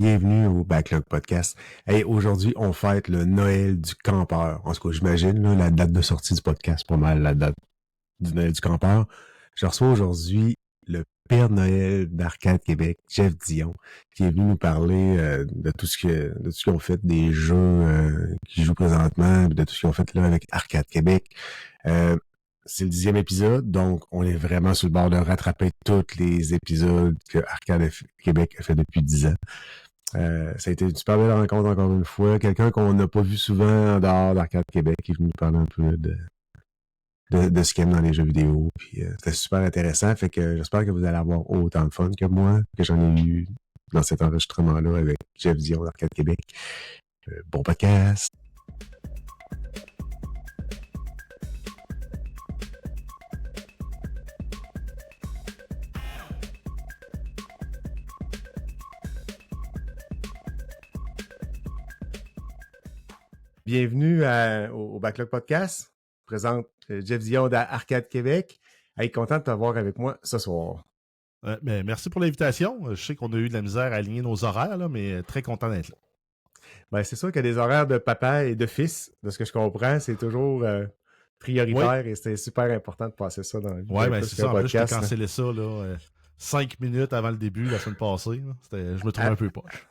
Bienvenue au Backlog Podcast. Hey, aujourd'hui, on fête le Noël du campeur. En tout cas, j'imagine, là, la date de sortie du podcast, pas mal la date du Noël du campeur. Je reçois aujourd'hui le Père Noël d'Arcade Québec, Jeff Dion, qui est venu nous parler de tout ce qu'ils ont fait, des jeux qu'ils jouent présentement, de tout ce qu'ils ont fait là avec Arcade Québec. C'est le 10e épisode, donc on est vraiment sur le bord de rattraper tous les épisodes que Arcade Québec a fait depuis 10 ans. Ça a été une super belle rencontre encore une fois. Quelqu'un qu'on n'a pas vu souvent en dehors d'Arcade Québec qui est venu nous parler un peu de ce qu'il aime dans les jeux vidéo. Puis c'était super intéressant. Fait que j'espère que vous allez avoir autant de fun que moi, que j'en ai eu dans cet enregistrement-là avec Jeff Dion d'Arcade Québec. Bon podcast! Bienvenue au Backlog Podcast. Je présente Jeff Dion d'Arcade Québec. Hey, content de t'avoir avec moi ce soir. Mais merci pour l'invitation. Je sais qu'on a eu de la misère à aligner nos horaires, là, mais très content d'être là. Ben, c'est sûr que des horaires de papa et de fils, de ce que je comprends, c'est toujours prioritaire et c'est super important de passer ça dans le Oui, ben c'est ça. En plus, je t'ai cancellé ça là, 5 minutes avant le début la semaine passée. Je me trouvais un peu poche.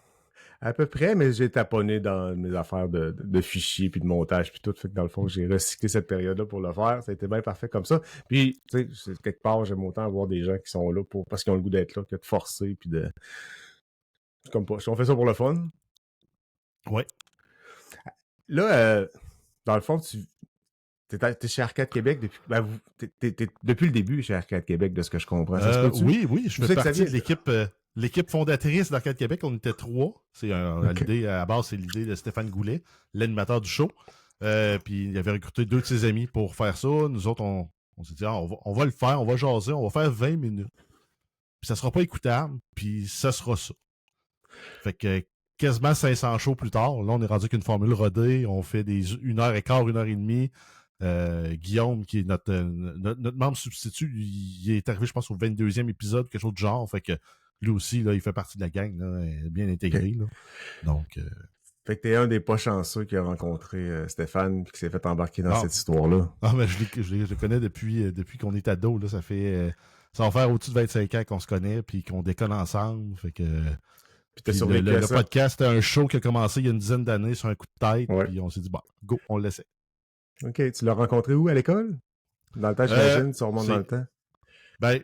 À peu près, mais j'ai taponné dans mes affaires de fichiers puis de montage puis tout. Fait que dans le fond, j'ai recyclé cette période-là pour le faire. Ça a été bien parfait comme ça. Puis, tu sais, quelque part, j'aime autant avoir des gens qui sont là parce qu'ils ont le goût d'être là que de forcer puis de... Comme pas. On fait ça pour le fun. Oui. Là, dans le fond, t'es chez Arcade Québec depuis... Ben, t'es depuis le début chez Arcade Québec, de ce que je comprends. Oui, je fais partie de l'équipe fondatrice d'Arcade Québec. On était 3. C'est l'idée, à la base, c'est l'idée de Stéphane Goulet, l'animateur du show. Puis il avait recruté 2 de ses amis pour faire ça. Nous autres, on s'est dit, on va le faire, on va jaser, on va faire 20 minutes. Puis ça sera pas écoutable, puis ça sera ça. Fait que quasiment 500 shows plus tard, là, on est rendu avec une formule rodée. On fait des 1h15, 1h30. Guillaume, qui est notre membre substitut, il est arrivé, je pense, au 22e épisode, quelque chose de genre. Fait que lui aussi, là, il fait partie de la gang, là, bien intégré. Là. Donc. Fait que t'es un des pas chanceux qui a rencontré Stéphane et qui s'est fait embarquer dans cette histoire-là. Ah, mais je le connais depuis qu'on est ado. Là, ça va faire au-dessus de 25 ans qu'on se connaît puis qu'on déconne ensemble. Fait que. Puis le podcast, c'était un show qui a commencé il y a une dizaine d'années sur un coup de tête. Ouais. Puis on s'est dit, bon, go, on le laissait. OK. Tu l'as rencontré où à l'école? Dans le temps, j'imagine, tu remontes dans le temps. Ben,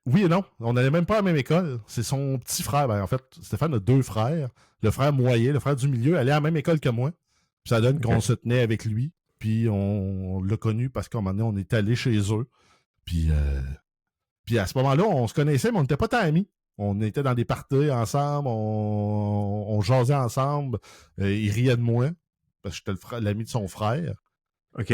oui et non. On n'allait même pas à la même école. C'est son petit frère. Ben, en fait, Stéphane a 2 frères. Le frère moyen, le frère du milieu, allait à la même école que moi. Puis ça donne qu'on se tenait avec lui. Puis on l'a connu parce qu'à un moment donné, on est allé chez eux. Puis à ce moment-là, on se connaissait, mais on n'était pas tant amis. On était dans des parties ensemble, on jasait ensemble. Il riait de moi parce que j'étais l'ami de son frère. OK.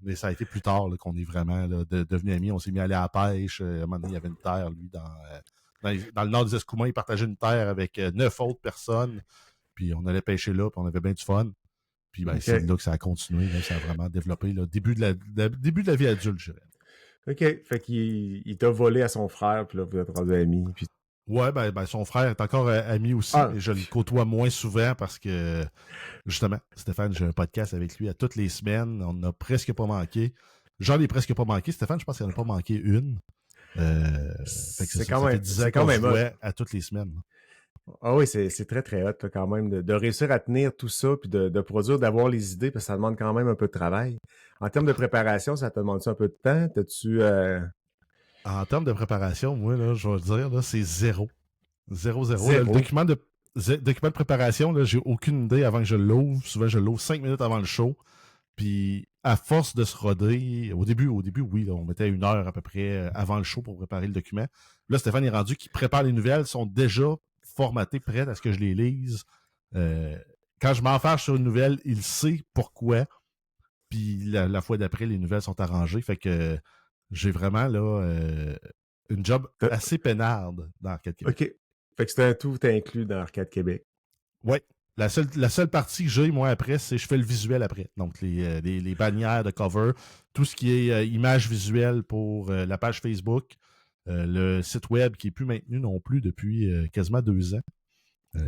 Mais ça a été plus tard là, qu'on est vraiment là, devenus amis. On s'est mis à aller à la pêche. À un moment donné, il y avait une terre, lui, dans le nord des Escoumins. Il partageait une terre avec 9 autres personnes. Puis on allait pêcher là, puis on avait bien du fun. Puis ben, c'est là que ça a continué. Là, ça a vraiment développé le début de la vie adulte, je dirais. OK. Fait qu'il t'a volé à son frère, puis là, vous êtes rendus amis. Puis... Ouais, ben son frère est encore ami aussi. Et je le côtoie moins souvent parce que, justement, Stéphane, j'ai un podcast avec lui à toutes les semaines. On n'a presque pas manqué. J'en ai presque pas manqué. Stéphane, je pense qu'il n'en a pas manqué une. C'est quand même 10 ans qu'on se voit à toutes les semaines. Ah oui, c'est très, très hot là, quand même de réussir à tenir tout ça puis de produire, d'avoir les idées, parce que ça demande quand même un peu de travail. En termes de préparation, ça te demande un peu de temps? T'as-tu... En termes de préparation, moi, là, je vais te dire, là, c'est 0. 0. Là, le document de préparation, là, j'ai aucune idée avant que je l'ouvre. Souvent, je l'ouvre 5 minutes avant le show. Puis, à force de se roder, au début, oui, là, on mettait 1 heure à peu près avant le show pour préparer le document. Là, Stéphane est rendu qui prépare les nouvelles, sont déjà formatées, prêtes à ce que je les lise. Quand je m'enfarge sur une nouvelle, il sait pourquoi. Puis, la fois d'après, les nouvelles sont arrangées. Fait que j'ai vraiment là une job assez peinarde dans Arcade Québec. OK. Fait que c'est un tout inclus dans Arcade Québec. Oui. La seule partie que j'ai, moi, après, c'est je fais le visuel après. Donc, les bannières de cover, tout ce qui est image visuelle pour la page Facebook, le site web qui n'est plus maintenu non plus depuis quasiment 2 ans.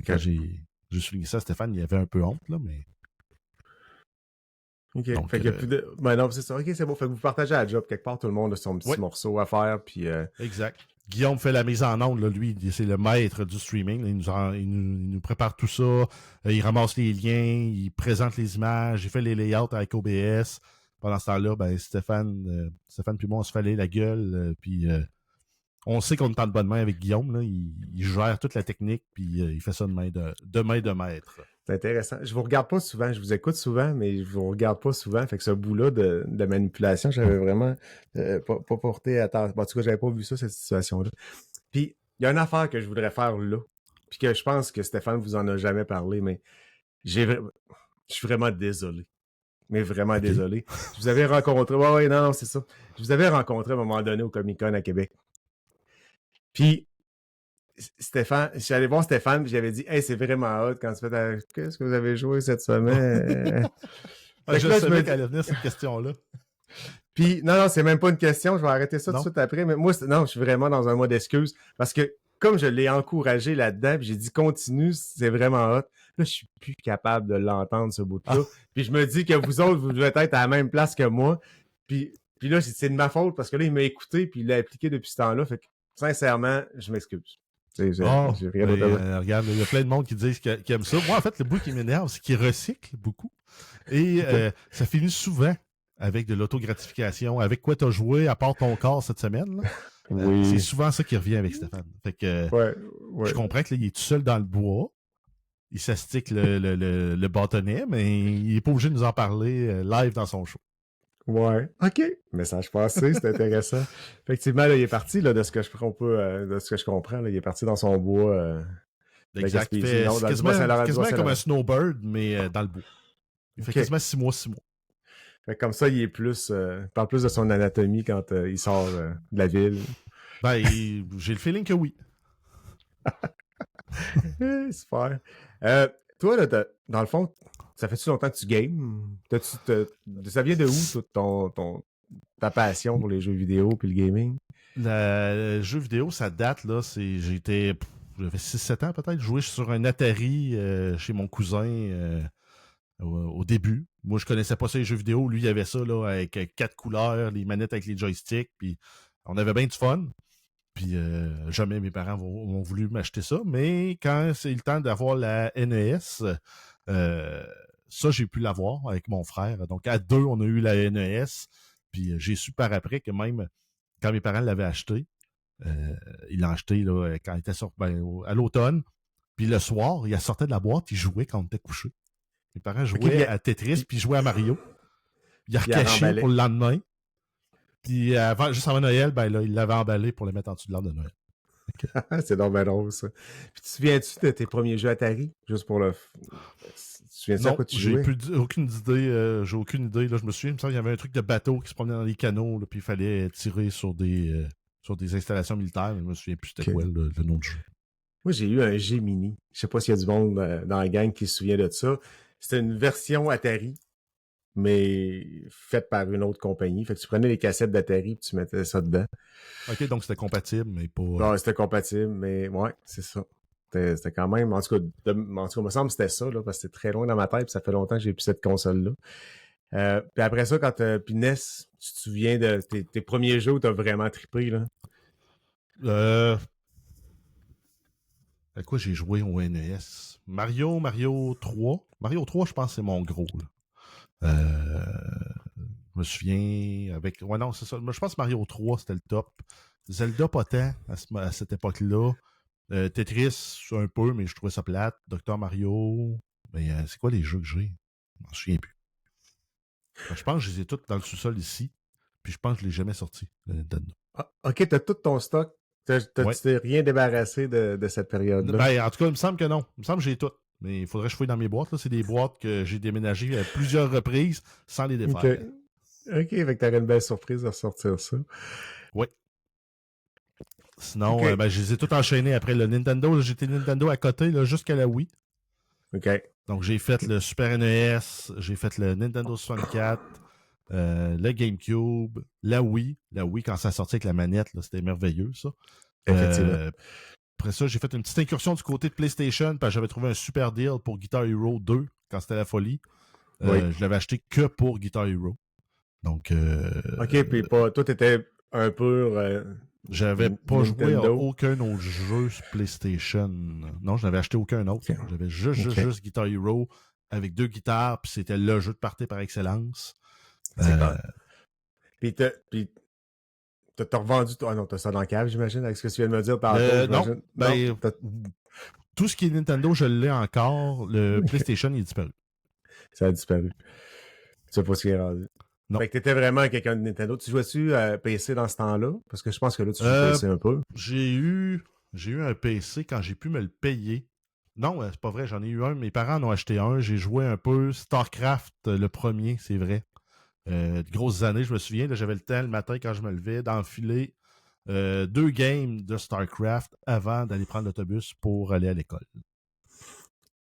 Quand j'ai souligné ça, Stéphane, il avait un peu honte, là, mais... OK. Donc, fait qu'il n'y a plus de... Ben non, c'est ça. OK, c'est bon. Fait que vous partagez la job quelque part, tout le monde a son petit morceau à faire, puis... Exact. Guillaume fait la mise en onde, là, lui, c'est le maître du streaming. Là, il nous prépare tout ça. Il ramasse les liens, il présente les images, il fait les layouts avec OBS. Pendant ce temps-là, ben, Stéphane puis moi, on se fallait la gueule, puis on sait qu'on est en bonne main avec Guillaume. Là, il gère toute la technique, puis il fait ça de main de maître. C'est intéressant. Je vous regarde pas souvent, je vous écoute souvent, mais je vous regarde pas souvent. Fait que ce bout-là de manipulation, j'avais vraiment pas porté attention. En tout cas, j'avais pas vu ça, cette situation-là. Puis, il y a une affaire que je voudrais faire là, puis que je pense que Stéphane vous en a jamais parlé, mais je suis vraiment désolé. Mais vraiment désolé. Je vous avais rencontré... Ouais, non, c'est ça. Je vous avais rencontré à un moment donné au Comic-Con à Québec. Puis, Stéphane, je suis allé voir Stéphane, puis j'avais dit « Hey, c'est vraiment hot quand tu fais qu'est-ce que vous avez joué cette semaine? » Je savais qu'elle allait venir cette question-là. Puis, non, c'est même pas une question, je vais arrêter ça tout de suite après, mais moi, non, je suis vraiment dans un mode d'excuse, parce que comme je l'ai encouragé là-dedans, puis j'ai dit « Continue, c'est vraiment hot », là, je suis plus capable de l'entendre, ce bout-là. Puis je me dis que vous autres, vous devez être à la même place que moi. Puis là, c'est de ma faute, parce que là, il m'a écouté, puis il l'a appliqué depuis ce temps-là, fait que, sincèrement, je m'excuse. J'ai rien d'autre à dire. Regarde, il y a plein de monde qui disent qu'ils aiment ça. Moi, en fait, le bout qui m'énerve, c'est qu'il recycle beaucoup. Et ça finit souvent avec de l'autogratification. Avec quoi t'as joué, à part ton corps cette semaine? Là? Oui. C'est souvent ça qui revient avec Stéphane. Fait que je comprends qu'il est tout seul dans le bois. Il s'astique le bâtonnet, mais il est pas obligé de nous en parler live dans son show. Ouais. OK. Message passé, c'est intéressant. Effectivement, là, il est parti là, de ce que je comprends. Là, il est parti dans son bois. Exact. C'est quasiment comme un snowbird, mais dans le bois. Il fait quasiment 6 mois. Fait comme ça, il est plus. Il parle plus de son anatomie quand il sort de la ville. Ben, j'ai le feeling que oui. Super. Toi, là, dans le fond, ça fait-tu longtemps que tu games? Ça vient de où, ta passion pour les jeux vidéo puis le gaming? Le jeu vidéo, ça date, là. J'avais 6-7 ans peut-être. Je jouais sur un Atari chez mon cousin au début. Moi, je connaissais pas ça, les jeux vidéo. Lui, il avait ça là, avec 4 couleurs, les manettes avec les joysticks. Puis on avait bien du fun. Puis jamais mes parents ont voulu m'acheter ça. Mais quand c'est le temps d'avoir la NES, ça, j'ai pu l'avoir avec mon frère. Donc, à 2, on a eu la NES. Puis j'ai su par après que même quand mes parents l'avaient acheté, ils l'ont acheté là, quand il était à l'automne. Puis le soir, il sortait de la boîte, il jouait quand on était couché. Mes parents jouaient à Tetris, puis ils jouaient à Mario. Il a recaché pour le lendemain. Puis juste avant Noël, ben là, il l'avait emballé pour le mettre en dessous de l'arbre de Noël. Okay. C'est donc bien drôle, ça. Puis tu te souviens-tu de tes premiers jeux Atari? Juste pour le... Tu te souviens-tu à quoi tu jouais? Aucune idée. J'ai aucune idée. Là, je me souviens, il me semble qu'il y avait un truc de bateau qui se promenait dans les canaux, là, puis il fallait tirer sur des installations militaires. Mais je me souviens plus c'était quoi le nom du jeu. Moi, j'ai eu un G-Mini. Je sais pas s'il y a du monde dans la gang qui se souvient de ça. C'était une version Atari, mais faite par une autre compagnie. Fait que tu prenais les cassettes d'Atari et tu mettais ça dedans. OK, donc c'était compatible, mais pas... Non, c'était compatible, mais ouais, c'est ça. C'était quand même... En tout cas, il me semble que c'était ça, là, parce que c'était très loin dans ma tête, puis ça fait longtemps que j'ai plus cette console-là. Puis après ça, quand puis NES, tu te souviens de tes premiers jeux où t'as vraiment trippé, là? À quoi j'ai joué au NES? Mario 3. Mario 3, je pense que c'est mon gros, là. Je me souviens avec... Ouais, non, c'est ça. Je pense que Mario 3, c'était le top. Zelda, pas tant à cette époque-là. Tetris, un peu, mais je trouvais ça plate. Dr. Mario... Mais c'est quoi les jeux que j'ai? Je m'en souviens plus. Je pense que je les ai tous dans le sous-sol ici. Puis je pense que je ne l'ai jamais sorti, le Nintendo. Ah, OK, t'as tout ton stock. Tu t'es rien débarrassé de cette période-là? Ben, en tout cas, il me semble que non. Il me semble que j'ai tout. Mais il faudrait que je fouille dans mes boîtes. Là. C'est des boîtes que j'ai déménagées à plusieurs reprises sans les défaire. OK, fait que t'aurais une belle surprise de ressortir ça. Oui. Sinon, je les ai tous enchaînés après le Nintendo. J'étais Nintendo à côté jusqu'à la Wii. OK. Donc, j'ai fait le Super NES, j'ai fait le Nintendo 64, le GameCube, la Wii. La Wii, quand ça sortait avec la manette, là, c'était merveilleux, ça. Effectivement. après ça, j'ai fait une petite incursion du côté de PlayStation parce que j'avais trouvé un super deal pour Guitar Hero 2 quand c'était la folie. Je l'avais acheté que pour Guitar Hero. Donc, OK, puis toi, t'étais un peu... j'avais pas joué à Nintendo. aucun autre jeu sur PlayStation. Non, je n'avais acheté aucun autre. Okay. J'avais juste Guitar Hero avec 2 guitares, puis c'était le jeu de party par excellence. C'est clair. Puis t'as revendu... Ah non, t'as ça dans la cave, j'imagine, avec ce que tu viens de me dire tantôt. Non, tout ce qui est Nintendo, je l'ai encore. Le PlayStation, il est disparu. Ça a disparu. Tu sais pas ce qu'il est rendu. Non. Fait que t'étais vraiment quelqu'un de Nintendo. Tu jouais-tu à PC dans ce temps-là? Parce que je pense que là, tu joues PC un peu. J'ai eu un PC quand j'ai pu me le payer. Non, c'est pas vrai, j'en ai eu un. Mes parents en ont acheté un. J'ai joué un peu StarCraft, le premier, c'est vrai. De grosses années, je me souviens. Là, j'avais le temps le matin quand je me levais d'enfiler 2 games de StarCraft avant d'aller prendre l'autobus pour aller à l'école.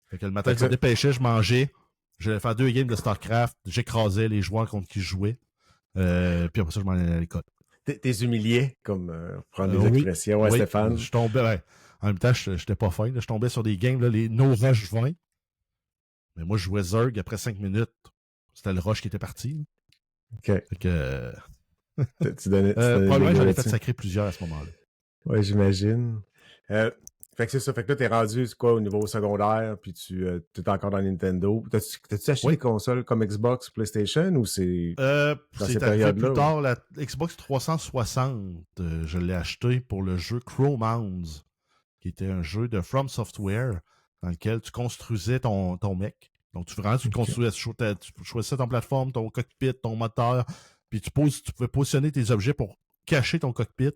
Fait que le matin, je me dépêchais, je mangeais. J'allais faire 2 games de StarCraft. J'écrasais les joueurs contre qui je jouais. Puis après ça, je m'en allais à l'école. T'es humilié, comme prendre des expressions, ouais, Stéphane. Je tombais, en même temps, j'étais pas fin. Là, je tombais sur des games, là, les No Rush 20. Mais moi, je jouais Zerg après 5 minutes. C'était le rush qui était parti. Là. OK. Fait que... probablement, j'en ai fait sacrer plusieurs à ce moment-là. Ouais, j'imagine. Fait que c'est ça. Fait que là, t'es rendu quoi au niveau secondaire, puis tu es encore dans Nintendo. T'as-tu acheté des consoles comme Xbox, PlayStation, ou c'est dans ces périodes-là? Plus tard, la Xbox 360, je l'ai acheté pour le jeu Crowmounds, qui était un jeu de From Software dans lequel tu construisais ton mech. Donc, tu choisissais ton plateforme, ton cockpit, ton moteur, puis tu pouvais positionner tes objets pour cacher ton cockpit.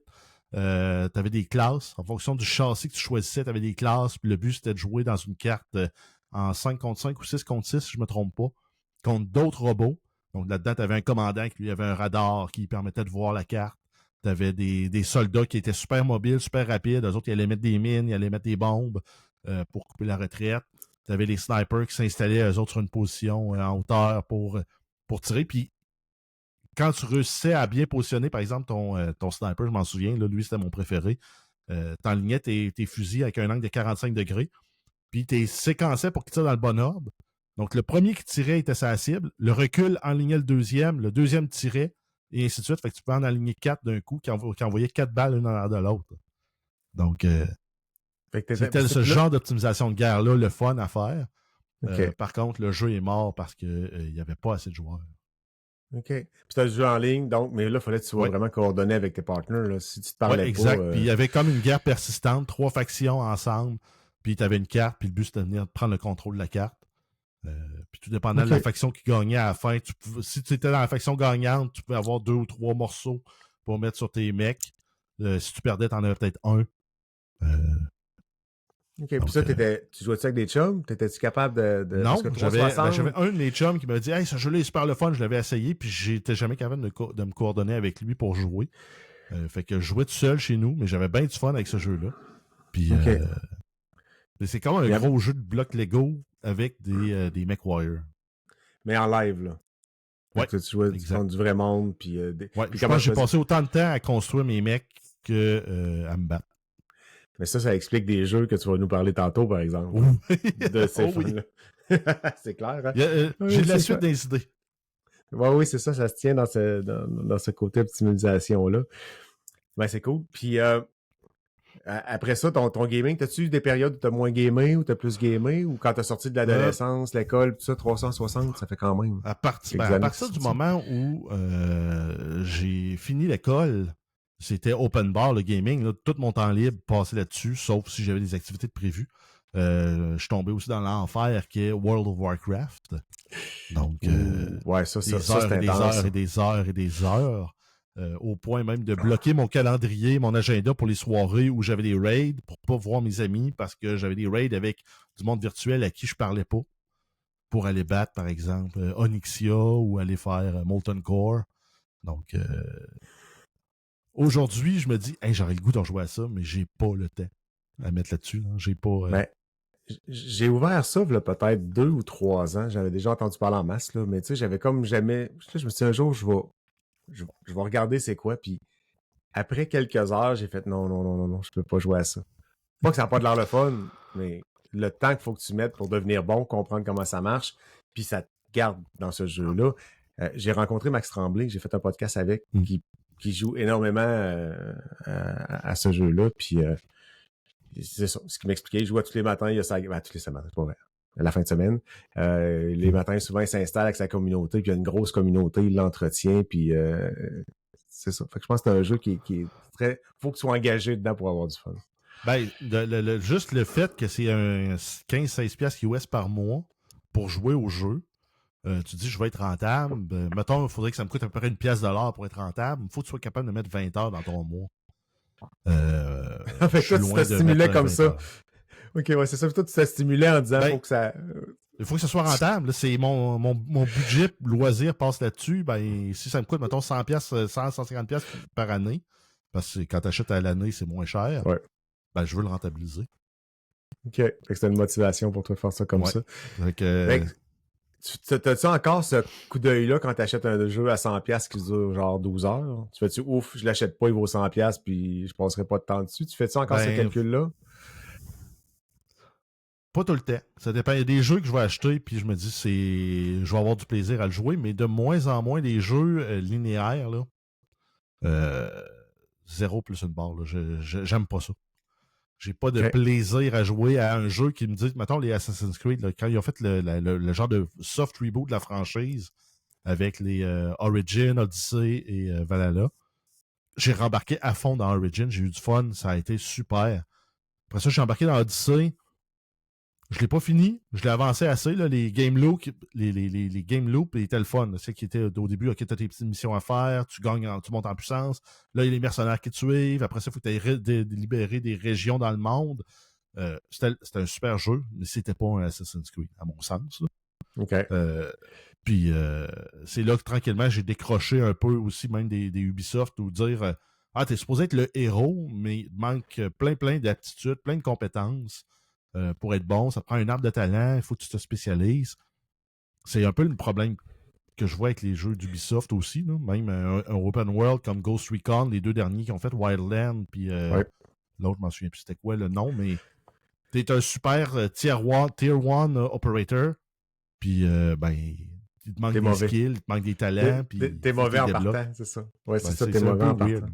Tu avais des classes. En fonction du châssis que tu choisissais, tu avais des classes. Puis le but, c'était de jouer dans une carte en 5 contre 5 ou 6 contre 6, si je ne me trompe pas, contre d'autres robots. Donc là-dedans, tu avais un commandant qui lui avait un radar qui permettait de voir la carte. Tu avais des soldats qui étaient super mobiles, super rapides. Eux autres, ils allaient mettre des mines, ils allaient mettre des bombes pour couper la retraite. Tu avais les snipers qui s'installaient, eux autres, sur une position en hauteur pour tirer. Puis quand tu réussissais à bien positionner, par exemple, ton sniper, je m'en souviens, là, lui, c'était mon préféré, t'enlignais tes fusils avec un angle de 45 degrés, puis t'es séquencé pour qu'ils tirent dans le bon ordre. Donc, le premier qui tirait était sa cible, le recul enlignait le deuxième tirait, et ainsi de suite. Fait que tu peux en aligner 4 d'un coup, qui envoyait 4 balles l'une en l'air de l'autre. Donc, c'était ce genre d'optimisation de guerre-là, le fun à faire. Okay. Par contre, le jeu est mort parce qu'il n'y avait pas assez de joueurs. OK. Puis tu as le jeu en ligne, donc, mais là, il fallait que tu sois vraiment coordonné avec tes partenaires. Là, si tu te parlais exact. pas. Puis il y avait comme une guerre persistante, 3 factions ensemble, puis tu avais une carte, puis le but c'était de venir prendre le contrôle de la carte. Puis tout dépendant de la faction qui gagnait à la fin, si tu étais dans la faction gagnante, tu pouvais avoir 2 ou 3 morceaux pour mettre sur tes mecs. Si tu perdais, tu en avais peut-être un. OK, puis ça, tu jouais-tu avec des chums? T'étais-tu capable de non, j'avais un de mes chums qui m'a dit « Hey, ce jeu-là est super le fun, je l'avais essayé, puis j'étais jamais capable de me coordonner avec lui pour jouer. Fait que je jouais tout seul chez nous, mais j'avais bien du fun avec ce jeu-là. Puis c'est comme un gros jeu de blocs Lego avec des MechWarrior. Mais en live, là. Ouais, tu jouais du vrai monde, puis... je pense que j'ai passé autant de temps à construire mes mecs qu'à me battre. Mais ça explique des jeux que tu vas nous parler tantôt, par exemple. De ces fans-là. C'est clair, hein? J'ai de la suite des idées. Oui, c'est ça se tient dans ce côté optimisation-là. Ben, c'est cool. Puis, après ça, ton gaming, t'as-tu eu des périodes où t'as moins gamé ou t'as plus gamé? Ou quand t'as sorti de l'adolescence, l'école, tout ça, 360, ça fait quand même... À partir du moment où j'ai fini l'école... C'était open bar, le gaming. Là, tout mon temps libre passait là-dessus, sauf si j'avais des activités de prévues. Je suis tombé aussi dans l'enfer qui est World of Warcraft. Donc, ouais, ça, des heures et des heures, au point même de bloquer mon calendrier, mon agenda pour les soirées où j'avais des raids pour pas voir mes amis parce que j'avais des raids avec du monde virtuel à qui je parlais pas pour aller battre, par exemple, Onyxia ou aller faire Molten Core. Donc... aujourd'hui, je me dis, hey, j'aurais le goût de rejouer à ça, mais j'ai pas le temps à mettre là-dessus. Là. J'ai pas. Ben, j'ai ouvert ça, là, peut-être 2 ou 3 ans. J'avais déjà entendu parler en masse, là, mais tu sais, j'avais comme jamais. Je me suis dit, un jour, je vais regarder c'est quoi. Puis après quelques heures, j'ai fait non, je peux pas jouer à ça. Pas que ça n'a pas de l'air le fun, mais le temps qu'il faut que tu mettes pour devenir bon, comprendre comment ça marche, puis ça te garde dans ce jeu-là. J'ai rencontré Max Tremblay, j'ai fait un podcast avec, qui joue énormément à ce jeu-là, puis c'est ça, ce qu'il m'expliquait, il joue à tous les matins, il y a ça, tous les semaines, c'est pas vrai. À la fin de semaine. Les matins, souvent, il s'installe avec sa communauté, puis il y a une grosse communauté, il l'entretient, puis c'est ça. Fait que je pense que c'est un jeu qui est très... Faut que tu sois engagé dedans pour avoir du fun. Ben, juste le fait que c'est un 15-16$ US par mois pour jouer au jeu, tu dis je vais être rentable. Mettons, il faudrait que ça me coûte à peu près $1 pour être rentable. Il faut que tu sois capable de mettre 20 heures dans ton mois. Fait que toi, tu te stimulais comme ça. Ok, ouais, c'est ça. Toi, tu t'es stimulé en disant faut que ça... Il faut que ça soit rentable. Là. C'est mon budget loisir passe là-dessus. Ben, si ça me coûte, mettons, 150$ par année, parce que quand tu achètes à l'année, c'est moins cher, ben, je veux le rentabiliser. OK. Fait que c'est une motivation pour toi de faire ça comme ça. T'as-tu encore ce coup d'œil-là quand tu achètes un jeu à 100$ qui dure genre 12 heures? Tu fais-tu ouf, je l'achète pas, il vaut 100$ puis je passerai pas de temps dessus? Tu fais-tu encore ce calcul-là? Pas tout le temps. Ça dépend. Il y a des jeux que je vais acheter puis je me dis je vais avoir du plaisir à le jouer, mais de moins en moins des jeux linéaires, là. 0 plus une barre, là. J'aime pas ça. J'ai pas de plaisir à jouer à un jeu qui me dit, mettons les Assassin's Creed, là, quand ils ont fait le genre de soft reboot de la franchise avec les Origin, Odyssey et Valhalla, j'ai rembarqué à fond dans Origin, j'ai eu du fun, ça a été super. Après ça, j'ai embarqué dans Odyssey. Je l'ai pas fini, je l'ai avancé assez, là, les game loops, les game loops étaient le fun. C'est qui était au début, ok, t'as tes petites missions à faire, tu montes en puissance. Là, il y a les mercenaires qui te suivent. Après ça, il faut que tu ailles libérer des régions dans le monde. C'était un super jeu, mais c'était pas un Assassin's Creed, à mon sens. Là. OK. Puis c'est là que tranquillement, j'ai décroché un peu aussi même des Ubisoft ou dire t'es supposé être le héros, mais il manque plein d'aptitudes, plein de compétences. Pour être bon, ça prend un arbre de talent, il faut que tu te spécialises. C'est un peu le problème que je vois avec les jeux d'Ubisoft aussi, là. Même un open world comme Ghost Recon, les deux derniers qui ont fait Wildland, puis l'autre, je m'en souviens plus c'était quoi le nom, mais t'es un super tier 1 operator, puis il te manque des skills, il te manque des talents. T'es mauvais en partant, c'est ça. Ouais, c'est ça, t'es mauvais en partant.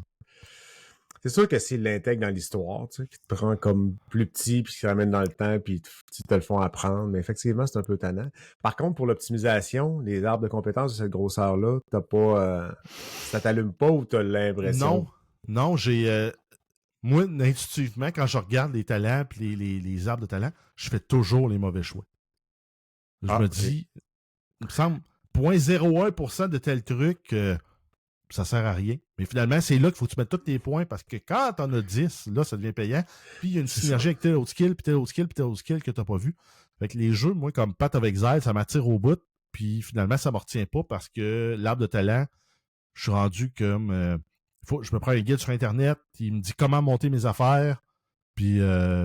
C'est sûr que s'ils l'intègrent dans l'histoire, tu sais, qui te prend comme plus petit, puis qui te ramène dans le temps, puis ils te le font apprendre, mais effectivement, c'est un peu tannant. Par contre, pour l'optimisation, les arbres de compétences de cette grosseur-là, t'as pas... ça t'allume pas ou t'as l'impression? Non, j'ai... moi, intuitivement, quand je regarde les talents puis les arbres de talent, je fais toujours les mauvais choix. Je me dis, il me semble, 0.01% de tel truc... ça sert à rien. Mais finalement, c'est là qu'il faut que tu mettes tous tes points parce que quand t'en as 10, là, ça devient payant. Puis il y a une synergie avec tel autre skill, puis tel autre skill, puis tel autre skill que t'as pas vu. Fait que les jeux, moi, comme Path of Exile, ça m'attire au bout. Puis finalement, ça me retient pas parce que l'arbre de talent, je suis rendu comme... je me prends un guide sur Internet, il me dit comment monter mes affaires. Puis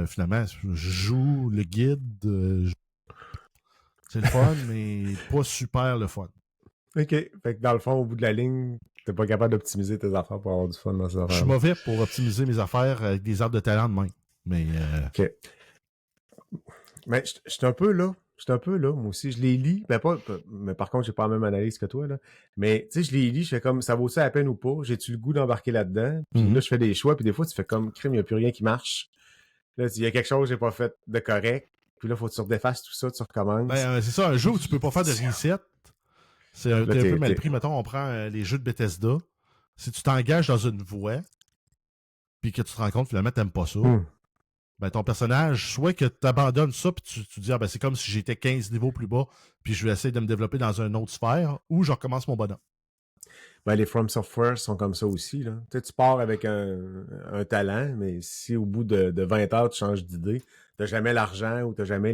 finalement, je joue le guide. C'est le fun, mais pas super le fun. OK. Fait que dans le fond, au bout de la ligne... T'es pas capable d'optimiser tes affaires pour avoir du fun dans ces affaires. Je suis mauvais pour optimiser mes affaires avec des arbres de talent de main. Mais OK. Mais je suis un peu là. Moi aussi. Je les lis. Mais par contre, j'ai pas la même analyse que toi, là. Mais, tu sais, je les lis. Je fais comme, ça vaut ça la peine ou pas? J'ai-tu le goût d'embarquer là-dedans? Puis là, je fais des choix. Puis des fois, tu fais comme, crime, il n'y a plus rien qui marche. Là, il y a quelque chose que j'ai pas fait de correct. Puis là, faut que tu redéfasses tout ça, tu recommences. C'est ça, un jeu où tu peux pas faire de reset. C'est un peu mal pris. Mettons, on prend les jeux de Bethesda. Si tu t'engages dans une voie, puis que tu te rends compte, finalement, t'aimes pas ça, ben ton personnage, soit que tu abandonnes ça, puis tu dis, c'est comme si j'étais 15 niveaux plus bas, puis je vais essayer de me développer dans une autre sphère, ou je recommence mon bonhomme. Les From Software sont comme ça aussi, là. Tu sais, tu pars avec un talent, mais si au bout de 20 heures, tu changes d'idée, t'as jamais l'argent ou t'as jamais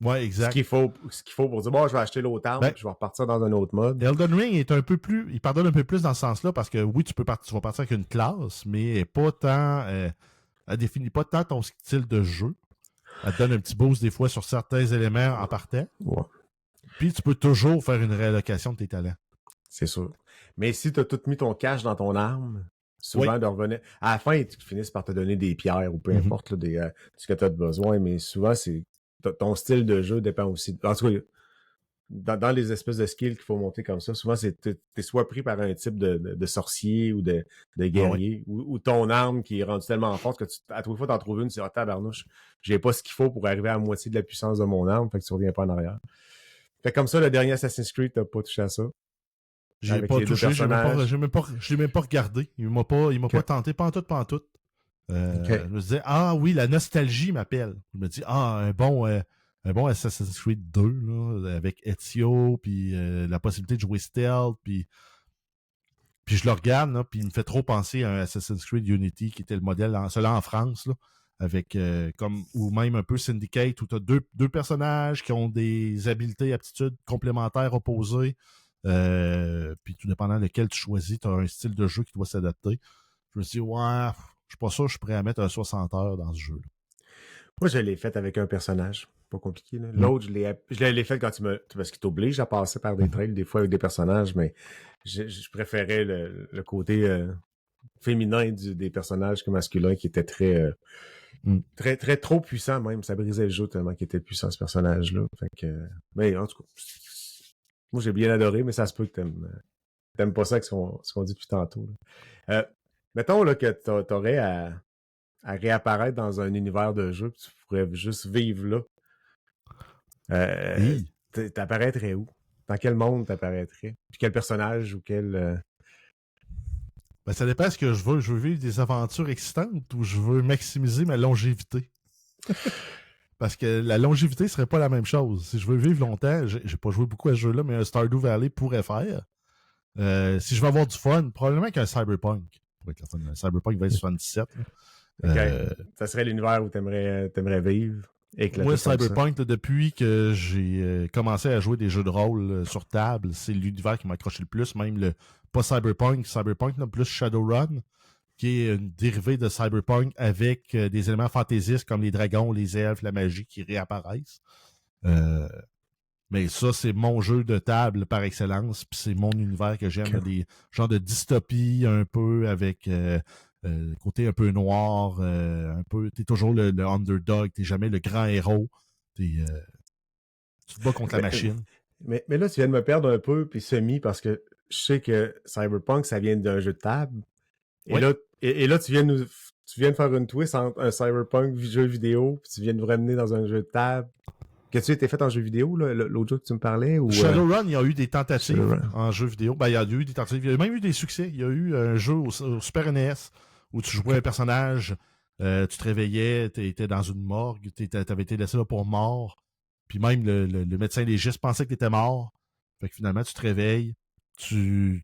Ouais, exact. ce qu'il faut pour dire, je vais acheter l'autre arme, je vais repartir dans un autre mode. Elden Ring est un peu plus, il pardonne un peu plus dans ce sens-là, parce que oui, tu vas partir avec une classe, mais pas tant, elle définit pas tant ton style de jeu. Elle te donne un petit boost des fois sur certains éléments en partant. Ouais. Puis tu peux toujours faire une réallocation de tes talents. C'est sûr. Mais si tu as tout mis ton cash dans ton arme, souvent de revenir. À la fin, ils finissent par te donner des pierres ou peu importe là, ce que tu as besoin, mais souvent, c'est ton style de jeu dépend aussi. En tout cas, dans les espèces de skills qu'il faut monter comme ça, souvent, t'es soit pris par un type de sorcier ou de guerrier, ou ton arme qui est rendue tellement forte que à toute fois, t'en trouves une, c'est « tabarnouche, j'ai pas ce qu'il faut pour arriver à la moitié de la puissance de mon arme, fait que tu reviens pas en arrière. » Fait comme ça, le dernier Assassin's Creed, t'as pas touché à ça. J'ai pas touché, je l'ai même pas regardé. Il m'a pas tenté, pas en tout. Je me disais, oui, la nostalgie m'appelle. Je me dis, un bon Assassin's Creed 2, là, avec Ezio, puis la possibilité de jouer stealth, puis je le regarde, là, puis il me fait trop penser à un Assassin's Creed Unity, qui était le modèle, celui-là en France, là, avec, ou même un peu Syndicate, où tu as deux personnages qui ont des habiletés, aptitudes complémentaires opposées, puis tout dépendant lequel tu choisis, tu as un style de jeu qui doit s'adapter. Je me suis dit, je suis pas sûr que je suis prêt à mettre un 60 heures dans ce jeu-là. Moi, je l'ai fait avec un personnage. Pas compliqué, là. L'autre, je l'ai fait quand parce qu'il t'oblige à passer par des trails, des fois avec des personnages, mais je préférais le côté féminin des personnages que masculin qui était très, très trop puissant même. Ça brisait le jeu tellement qu'il était puissant, ce personnage-là. Fait que, mais en tout cas, moi, j'ai bien adoré, mais ça se peut que t'aimes pas ça, ce qu'on dit depuis tantôt. Mettons là, que t'aurais à réapparaître dans un univers de jeu, puis tu pourrais juste vivre là. T'apparaîtrais où? Dans quel monde t'apparaîtrais? Puis quel personnage ou quel... Ben, ça dépend de ce que je veux. Je veux vivre des aventures excitantes ou je veux maximiser ma longévité. Parce que la longévité serait pas la même chose. Si je veux vivre longtemps, j'ai pas joué beaucoup à ce jeu-là, mais un Stardew Valley pourrait faire. Si je veux avoir du fun, probablement qu'un Cyberpunk pourrait être le fun. Un Cyberpunk 2077. Ça serait l'univers où t'aimerais vivre. Moi, Cyberpunk, là, depuis que j'ai commencé à jouer des jeux de rôle sur table, c'est l'univers qui m'a accroché le plus. Même pas Cyberpunk, là, plus Shadowrun, qui est une dérivée de Cyberpunk avec des éléments fantaisistes comme les dragons, les elfes, la magie qui réapparaissent. Mais ça, c'est mon jeu de table par excellence, puis c'est mon univers que j'aime. Des genres de dystopie un peu avec côté un peu noir, un peu. T'es toujours le underdog, t'es jamais le grand héros. Tu te bats contre la machine. Mais là, tu viens de me perdre un peu, puis parce que je sais que Cyberpunk, ça vient d'un jeu de table. Et là, tu viens de faire une twist entre un Cyberpunk jeu vidéo, puis tu viens de nous ramener dans un jeu de table. Qu'as-tu été fait en jeu vidéo, là, l'autre jeu que tu me parlais? Ou, Shadowrun, il y a eu des tentatives en jeu vidéo. Ben, il y a eu des tentatives. Il y a même eu des succès. Il y a eu un jeu au Super NES où tu jouais un personnage, tu te réveillais, tu étais dans une morgue, tu avais été laissé là pour mort. Puis même le médecin légiste pensait que tu étais mort. Fait que finalement, tu te réveilles, tu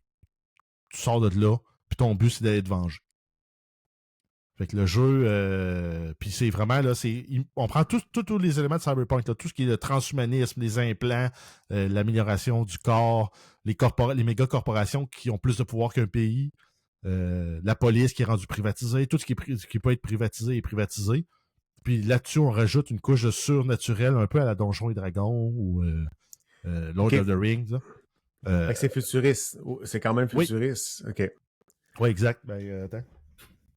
sors de là, puis ton but, c'est d'aller te venger. Fait que le jeu, puis c'est vraiment, là, on prend tous les éléments de Cyberpunk, là, tout ce qui est le transhumanisme, les implants, l'amélioration du corps, les méga corporations qui ont plus de pouvoir qu'un pays, la police qui est rendue privatisée, tout ce qui peut être privatisé est privatisé. Puis là-dessus, on rajoute une couche de surnaturel un peu à la Donjons et Dragons ou Lord of the Rings. Fait que c'est futuriste. C'est quand même futuriste. Oui. OK. Oui, exact. Ben, attends.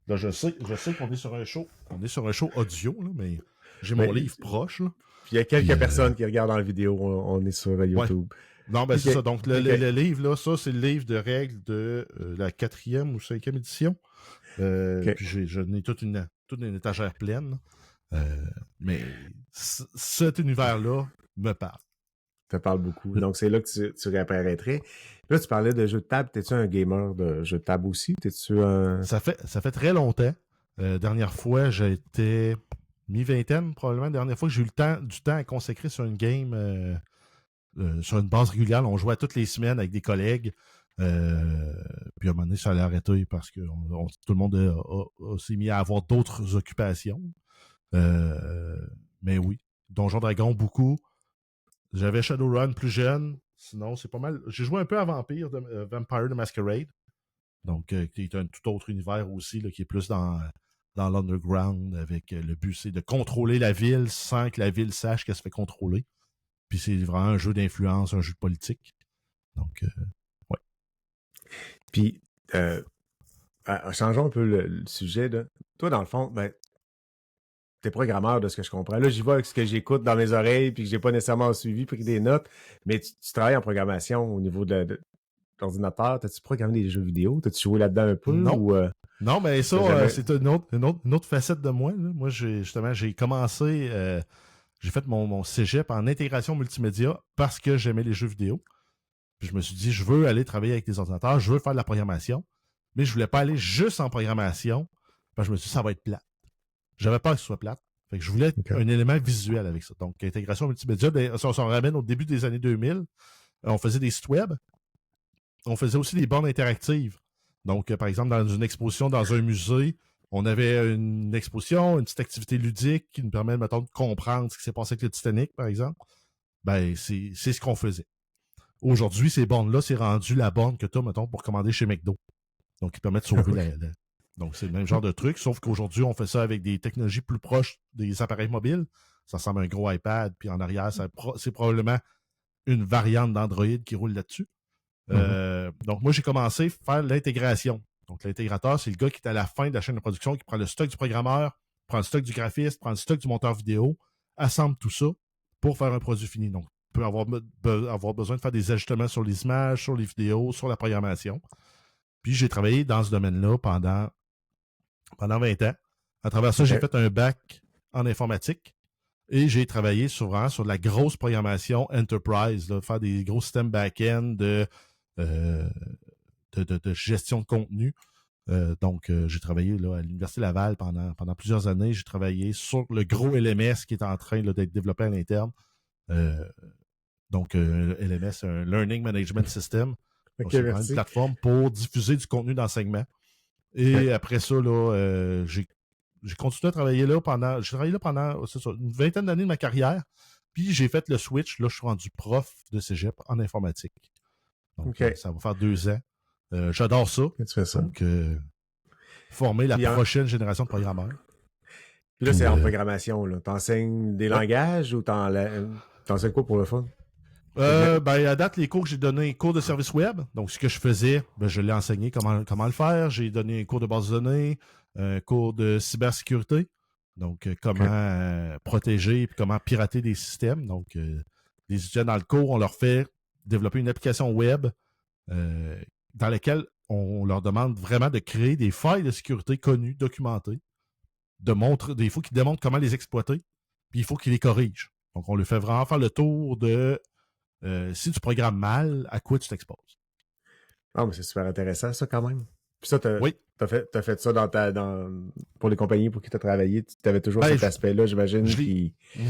Là, je sais qu'on est sur un show. On est sur un show audio, là, mais j'ai mon livre proche. Là. Puis il y a quelques personnes qui regardent dans la vidéo. On est sur YouTube. Ouais. Non, ben c'est ça. Donc, le livre, là, ça, c'est le livre de règles de la 4e ou 5e édition. Puis j'en ai toute une étagère pleine. Mais cet univers-là me parle. Ça parle beaucoup. Donc, c'est là que tu réapparaîtrais. Là, tu parlais de jeux de table. T'es-tu un gamer de jeux de table aussi? T'es-tu un... Ça fait très longtemps. Dernière fois, j'étais mi-vingtaine, probablement. Dernière fois que j'ai eu du temps à consacrer sur une game, sur une base régulière. On jouait toutes les semaines avec des collègues. Puis à un moment donné, ça allait arrêter parce que tout le monde s'est mis à avoir d'autres occupations. Mais oui, Donjons Dragons, beaucoup. J'avais Shadowrun plus jeune. Sinon, c'est pas mal. J'ai joué un peu à Vampire the Masquerade. Donc, qui est un tout autre univers aussi, là, qui est plus dans l'underground, avec le but, c'est de contrôler la ville sans que la ville sache qu'elle se fait contrôler. Puis c'est vraiment un jeu d'influence, un jeu de politique. Donc, ouais. Puis, changeons un peu le sujet. Là. Toi, dans le fond, ben, t'es programmeur de ce que je comprends. Là, j'y vais avec ce que j'écoute dans mes oreilles puis que j'ai pas nécessairement suivi, pris des notes. Mais tu travailles en programmation au niveau de l'ordinateur. T'as-tu programmé des jeux vidéo? T'as-tu joué là-dedans un peu? Non. Ou, Non, mais ça, jamais... c'est une autre facette de moi. Là. Moi, j'ai commencé, j'ai fait mon cégep en intégration multimédia parce que j'aimais les jeux vidéo. Puis je me suis dit, je veux aller travailler avec des ordinateurs, je veux faire de la programmation, mais je voulais pas aller juste en programmation. Parce que je me suis dit, ça va être plate. J'avais peur que ce soit plate. Fait que je voulais un élément visuel avec ça. Donc, intégration multimédia, si on s'en ramène au début des années 2000, on faisait des sites web. On faisait aussi des bornes interactives. Donc, par exemple, dans une exposition dans un musée, on avait une exposition, une petite activité ludique qui nous permet, mettons, de comprendre ce qui s'est passé avec le Titanic, par exemple. Ben, c'est ce qu'on faisait. Aujourd'hui, ces bornes-là, c'est rendu la borne que tu as, mettons, pour commander chez McDo. Donc, qui permet de sauver Donc, c'est le même genre de truc, sauf qu'aujourd'hui, on fait ça avec des technologies plus proches des appareils mobiles. Ça ressemble à un gros iPad, puis en arrière, c'est probablement une variante d'Android qui roule là-dessus. Donc, moi, j'ai commencé à faire l'intégration. Donc, l'intégrateur, c'est le gars qui est à la fin de la chaîne de production, qui prend le stock du programmeur, prend le stock du graphiste, prend le stock du monteur vidéo, assemble tout ça pour faire un produit fini. Donc, il peut avoir besoin de faire des ajustements sur les images, sur les vidéos, sur la programmation. Puis, j'ai travaillé dans ce domaine-là pendant 20 ans. À travers ça, j'ai fait un bac en informatique. Et j'ai travaillé sur de la grosse programmation enterprise, là, faire des gros systèmes back-end de gestion de contenu. Donc, j'ai travaillé là, à l'Université Laval pendant plusieurs années. J'ai travaillé sur le gros LMS qui est en train là, d'être développé à l'interne. Donc, LMS, un Learning Management System. Donc, c'est une plateforme pour diffuser du contenu d'enseignement. Et après ça, là, j'ai continué à travailler là pendant une vingtaine d'années de ma carrière. Puis j'ai fait le switch. Là, je suis rendu prof de cégep en informatique. Donc, ça va faire 2 ans. J'adore ça. Tu fais ça. Donc, former la prochaine génération de programmeurs. Puis là, c'est en programmation. T'enseignes des langages ou t'enseignes quoi pour le fun? Ben, à date, les cours que j'ai donnés, cours de service web. Donc, ce que je faisais, ben, je l'ai enseigné comment le faire. J'ai donné un cours de base de données, un cours de cybersécurité. Donc, comment protéger et comment pirater des systèmes. Donc, les étudiants dans le cours, on leur fait développer une application web dans laquelle on leur demande vraiment de créer des failles de sécurité connues, documentées, il faut qu'ils démontrent comment les exploiter, puis il faut qu'ils les corrigent. Donc, on leur fait vraiment faire le tour de si tu programmes mal, à quoi tu t'exposes. Ah, mais c'est super intéressant, ça, quand même. Puis ça, oui. T'as fait ça pour les compagnies pour qui tu as travaillé. Tu avais toujours cet aspect-là, j'imagine.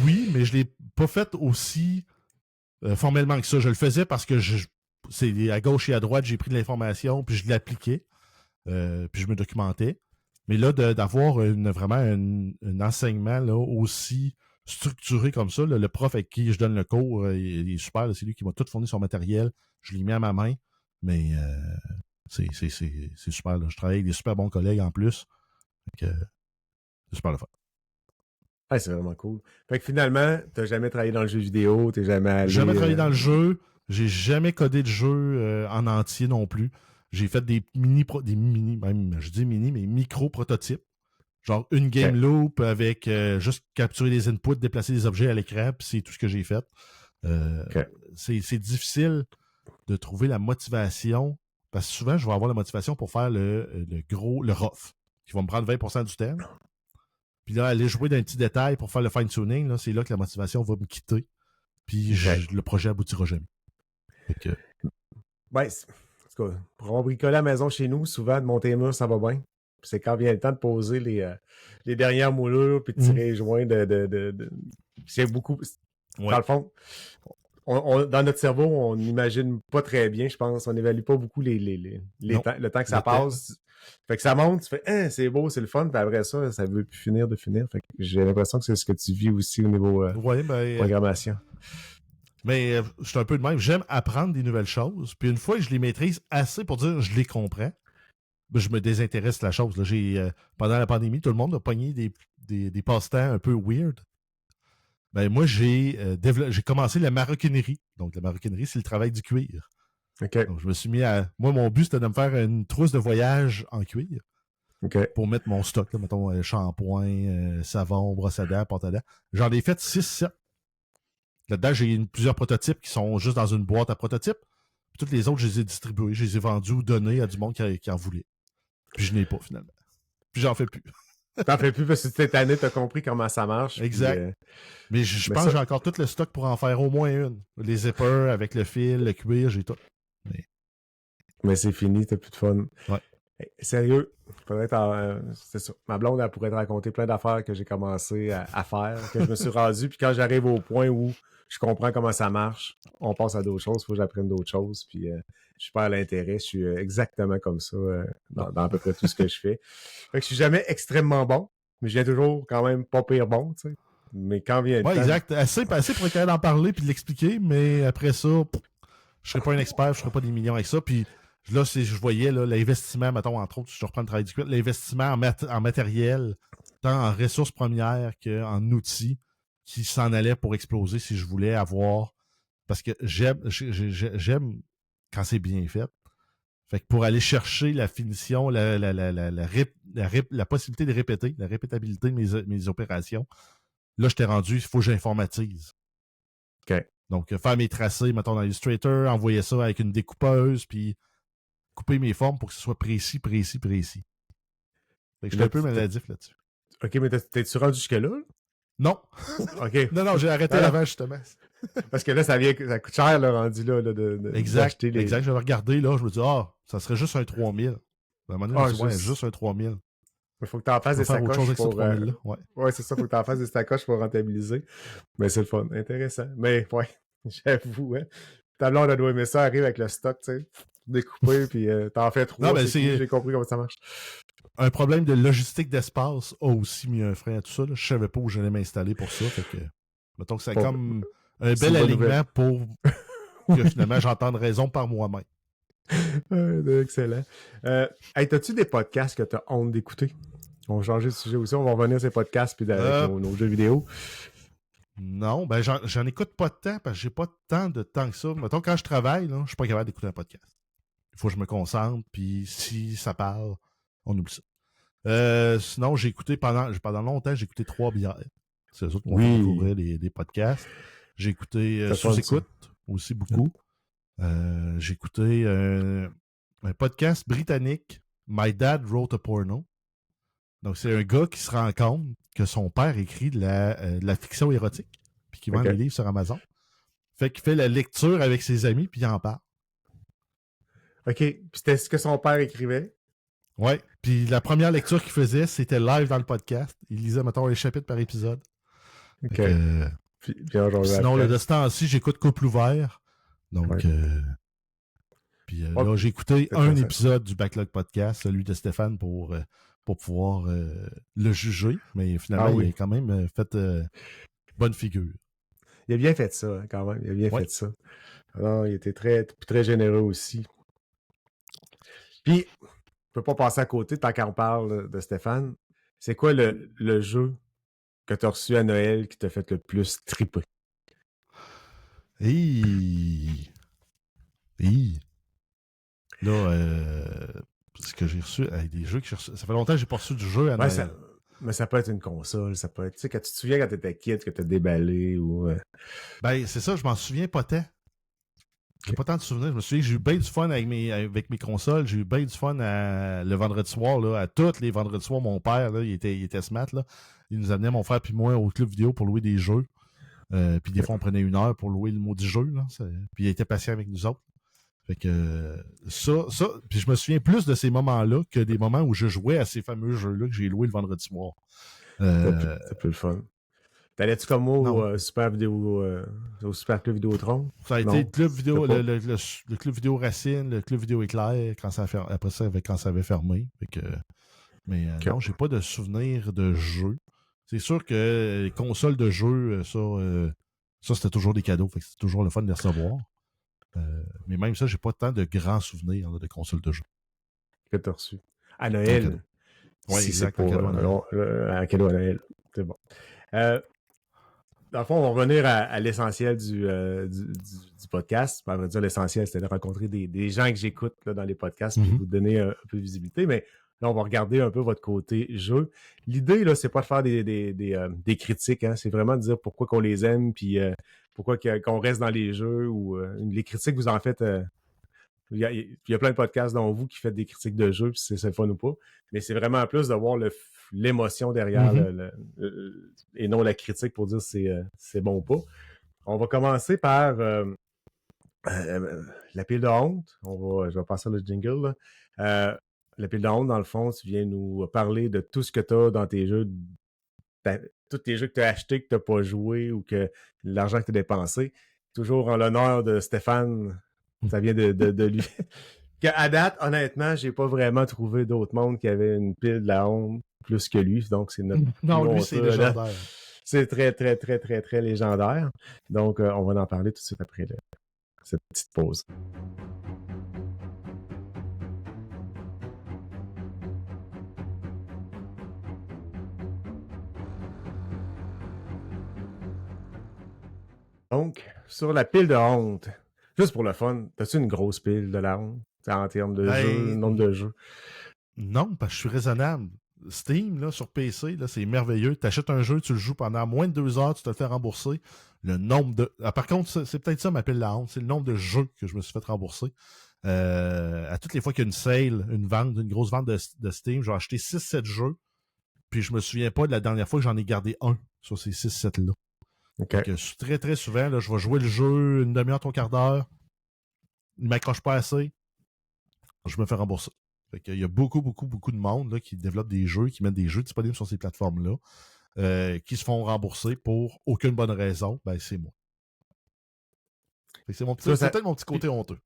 Oui, mais je ne l'ai pas fait aussi formellement que ça. Je le faisais parce que c'est à gauche et à droite, j'ai pris de l'information, puis je l'appliquais, puis je me documentais. Mais là, d'avoir vraiment un enseignement là, aussi structuré comme ça, là, le prof avec qui je donne le cours, il est super, c'est lui qui m'a tout fourni son matériel, je l'ai mis à ma main, mais c'est super. Là. Je travaille avec des super bons collègues en plus. C'est super le fun. Ah, c'est vraiment cool. Fait que finalement, t'as jamais travaillé dans le jeu vidéo, t'es jamais allé... Jamais travaillé dans le jeu, j'ai jamais codé de jeu en entier non plus. J'ai fait des micro-prototypes. Genre une game loop avec juste capturer les inputs, déplacer les objets à l'écran, puis c'est tout ce que j'ai fait. C'est difficile de trouver la motivation, parce que souvent, je vais avoir la motivation pour faire le rough, qui va me prendre 20% du temps. Puis là, aller jouer d'un petit détail pour faire le fine-tuning, là, c'est là que la motivation va me quitter. Puis le projet aboutira jamais. Ben, pour avoir bricolé à la maison chez nous, souvent, de monter les murs, ça va bien. C'est quand vient le temps de poser les dernières moulures puis de tirer les joints c'est beaucoup... Dans le fond, dans notre cerveau, on n'imagine pas très bien, je pense. On n'évalue pas beaucoup le temps que ça passe. Fait que ça monte, tu fais c'est beau, c'est le fun, puis après ça veut plus finir de finir. Fait que j'ai l'impression que c'est ce que tu vis aussi au niveau programmation. Mais je suis un peu de même. J'aime apprendre des nouvelles choses. Puis une fois que je les maîtrise assez pour dire je les comprends, ben, je me désintéresse de la chose. Là, pendant la pandémie, tout le monde a pogné des passe-temps un peu weird. Ben, moi, j'ai commencé la maroquinerie. Donc, la maroquinerie, c'est le travail du cuir. OK. Donc, je me suis mis à... Moi, mon but, c'était de me faire une trousse de voyage en cuir OK. pour mettre mon stock, là, mettons, shampoing, savon, brosse à dents, pâte à dents. J'en ai fait 6-7. Là-dedans, j'ai plusieurs prototypes qui sont juste dans une boîte à prototypes. Puis toutes les autres, je les ai distribués, je les ai vendus ou donnés à du monde qui en voulait. Puis je n'ai pas, finalement. Puis j'en fais plus. T'en fais plus parce que cette année, t'as compris comment ça marche. Exact. Puis, mais je pense que j'ai encore tout le stock pour en faire au moins une. Les zippers avec le fil, le cuir, j'ai tout. Mais c'est fini, t'as plus de fun. Ouais. Hey, sérieux, c'est ça. Ma blonde, elle pourrait te raconter plein d'affaires que j'ai commencé à faire, que je me suis rendu. Puis quand j'arrive au point où je comprends comment ça marche, on passe à d'autres choses, il faut que j'apprenne d'autres choses. Puis je perds l'intérêt. Je suis exactement comme ça dans à peu près tout ce que je fais. Fait que je suis jamais extrêmement bon, mais je viens toujours quand même pas pire bon, tu sais. Mais quand vient le temps... exact. Assez pour être capable d'en parler puis de l'expliquer, mais après ça, je serais pas un expert, je ferais pas des millions avec ça. Puis là, je voyais l'investissement, mettons, entre autres, si je reprends le travail du cuir, l'investissement en matériel, tant en ressources premières qu'en outils, qui s'en allait pour exploser si je voulais avoir. Parce que j'aime quand c'est bien fait. Fait que pour aller chercher la finition, la possibilité de répéter, la répétabilité de mes opérations, là, je t'ai rendu, il faut que j'informatise. OK. Donc, faire mes tracés, mettons, dans Illustrator, envoyer ça avec une découpeuse, puis couper mes formes pour que ce soit précis. Fait que je suis un peu maladif là-dessus. OK, mais t'es-tu rendu jusque-là? Non. OK. Non, j'ai arrêté avant, justement. Parce que là, ça coûte cher, le rendu là, exact. Exact. J'avais regardé, là, je me dis, ça serait juste un 3000. À un moment donné, je me dis, juste un 3000. Il faut que tu en fasses des sacoches pour... Ouais, c'est ça, il faut que tu en fasses des sacoches pour rentabiliser. Mais c'est le fun, intéressant. Mais ouais, j'avoue, hein. Ta blonde doit aimer ça, arrive avec le stock, tu sais, découpé, puis t'en fais 3. Non, mais j'ai compris comment ça marche. Un problème de logistique d'espace a aussi mis un frein à tout ça. Là. Je savais pas où j'allais m'installer pour ça. Fait que, mettons que c'est comme un bel alignement pour que finalement j'entende raison par moi-même. Excellent. Hey, t'as-tu des podcasts que t'as honte d'écouter? On va changer de sujet aussi. On va revenir à ces podcasts puis avec nos jeux vidéo. Non, ben j'en écoute pas de temps parce que j'ai pas tant de temps que ça. Mettons, quand je travaille, là, je suis pas capable d'écouter un podcast. Il faut que je me concentre, puis si ça parle, on oublie ça. Sinon, j'ai écouté pendant longtemps, j'ai écouté 3 bières. C'est eux autres qui m'ont fait découvrir des podcasts. J'ai écouté Sous-écoute aussi beaucoup. J'ai écouté un podcast britannique, My Dad Wrote a Porno. Donc, c'est un gars qui se rend compte que son père écrit de la fiction érotique, puis qui vend des livres sur Amazon. Fait qu'il fait la lecture avec ses amis, puis il en parle. OK. Puis c'était ce que son père écrivait? Ouais. Puis la première lecture qu'il faisait, c'était live dans le podcast. Il lisait, mettons, un chapitre par épisode. OK. Puis sinon, de ce temps-ci, j'écoute Couple ouvert. Donc, puis là, j'ai écouté un épisode du Backlog Podcast, celui de Stéphane, pour pouvoir le juger. Mais finalement, il a quand même fait bonne figure. Il a bien fait ça, quand même. Il a bien fait ça. Non, il était très, très généreux aussi. Puis, je peux pas passer à côté, tant qu'on parle de Stéphane. C'est quoi le jeu que tu as reçu à Noël qui t'a fait le plus triper? Là, ce que j'ai reçu, des jeux que j'ai reçu. Ça fait longtemps que j'ai pas reçu du jeu à Noël. Mais ça peut être une console, ça peut être. Tu sais, quand tu te souviens quand t'étais kid, que t'as déballé ou. Ben, c'est ça, je m'en souviens pas tant. J'ai pas tant de souvenirs. Je me souviens que j'ai eu bien du fun avec mes consoles. J'ai eu bien du fun le vendredi soir. Là, à tous les vendredis soirs, mon père, là, il était smart. Là. Il nous amenait, mon frère puis moi, au club vidéo pour louer des jeux. Puis des fois, on prenait 1 heure pour louer le maudit jeu. Là. Puis il était patient avec nous autres. Fait que ça, puis je me souviens plus de ces moments-là que des moments où je jouais à ces fameux jeux-là que j'ai loués le vendredi soir. C'est plus le fun. T'allais-tu comme moi au Super Club Vidéotron? Ça a été le club vidéo, le club vidéo Racine, le club vidéo Éclair, après ça, quand ça avait fermé. Fait que, mais non, j'ai pas de souvenir de jeu. C'est sûr que les consoles de jeux, ça c'était toujours des cadeaux. Fait que c'était toujours le fun de les recevoir. Mais même ça, j'ai pas tant de grands souvenirs de consoles de jeux. Que t'as reçu. À Noël. Oui, exact. Un cadeau à Noël. C'est bon. dans le fond, on va revenir à l'essentiel du podcast. À vrai dire, l'essentiel, c'était de rencontrer des gens que j'écoute là, dans les podcasts puis vous donner un peu de visibilité. Mais là, on va regarder un peu votre côté jeu. L'idée, là, c'est pas de faire des critiques. Hein. C'est vraiment de dire pourquoi qu'on les aime puis pourquoi qu'on reste dans les jeux ou les critiques, vous en faites... il y a plein de podcasts dont vous qui faites des critiques de jeux, puis c'est le fun ou pas. Mais c'est vraiment plus de voir l'émotion derrière et non la critique pour dire c'est bon ou pas. On va commencer par la pile de honte. Je vais passer le jingle. La pile de honte, dans le fond, tu viens nous parler de tout ce que tu as dans tes jeux, tous tes jeux que tu as achetés, que tu n'as pas joué ou que l'argent que tu as dépensé. Toujours en l'honneur de Stéphane. Ça vient de lui. À date, honnêtement, j'ai pas vraiment trouvé d'autres mondes qui avaient une pile de la honte plus que lui. Donc, c'est notre. Non, lui, c'est légendaire. C'est très, très, très, très, très légendaire. Donc, on va en parler tout de suite après cette petite pause. Donc, sur la pile de honte, juste pour le fun, as-tu une grosse pile de la honte en termes de jeux, nombre de jeux? Non, parce que je suis raisonnable. Steam, là, sur PC, là, c'est merveilleux. Tu achètes un jeu, tu le joues pendant moins de 2 heures, tu te le fais rembourser. Le nombre de... Ah, par contre, c'est peut-être ça ma pile de la honte, c'est le nombre de jeux que je me suis fait rembourser. À toutes les fois qu'il y a une sale, une grosse vente de Steam, j'ai acheté 6-7 jeux, puis je me souviens pas de la dernière fois que j'en ai gardé un sur ces 6-7-là. Okay. Donc, très, très souvent, là, je vais jouer le jeu une demi-heure, 3/4 d'heure. Il m'accroche pas assez. Je me fais rembourser. Fait qu'il y a beaucoup de monde là, qui développe des jeux, qui mettent des jeux disponibles sur ces plateformes-là, qui se font rembourser pour aucune bonne raison. Ben, c'est moi. Fait que c'est peut-être mon petit côté honteux.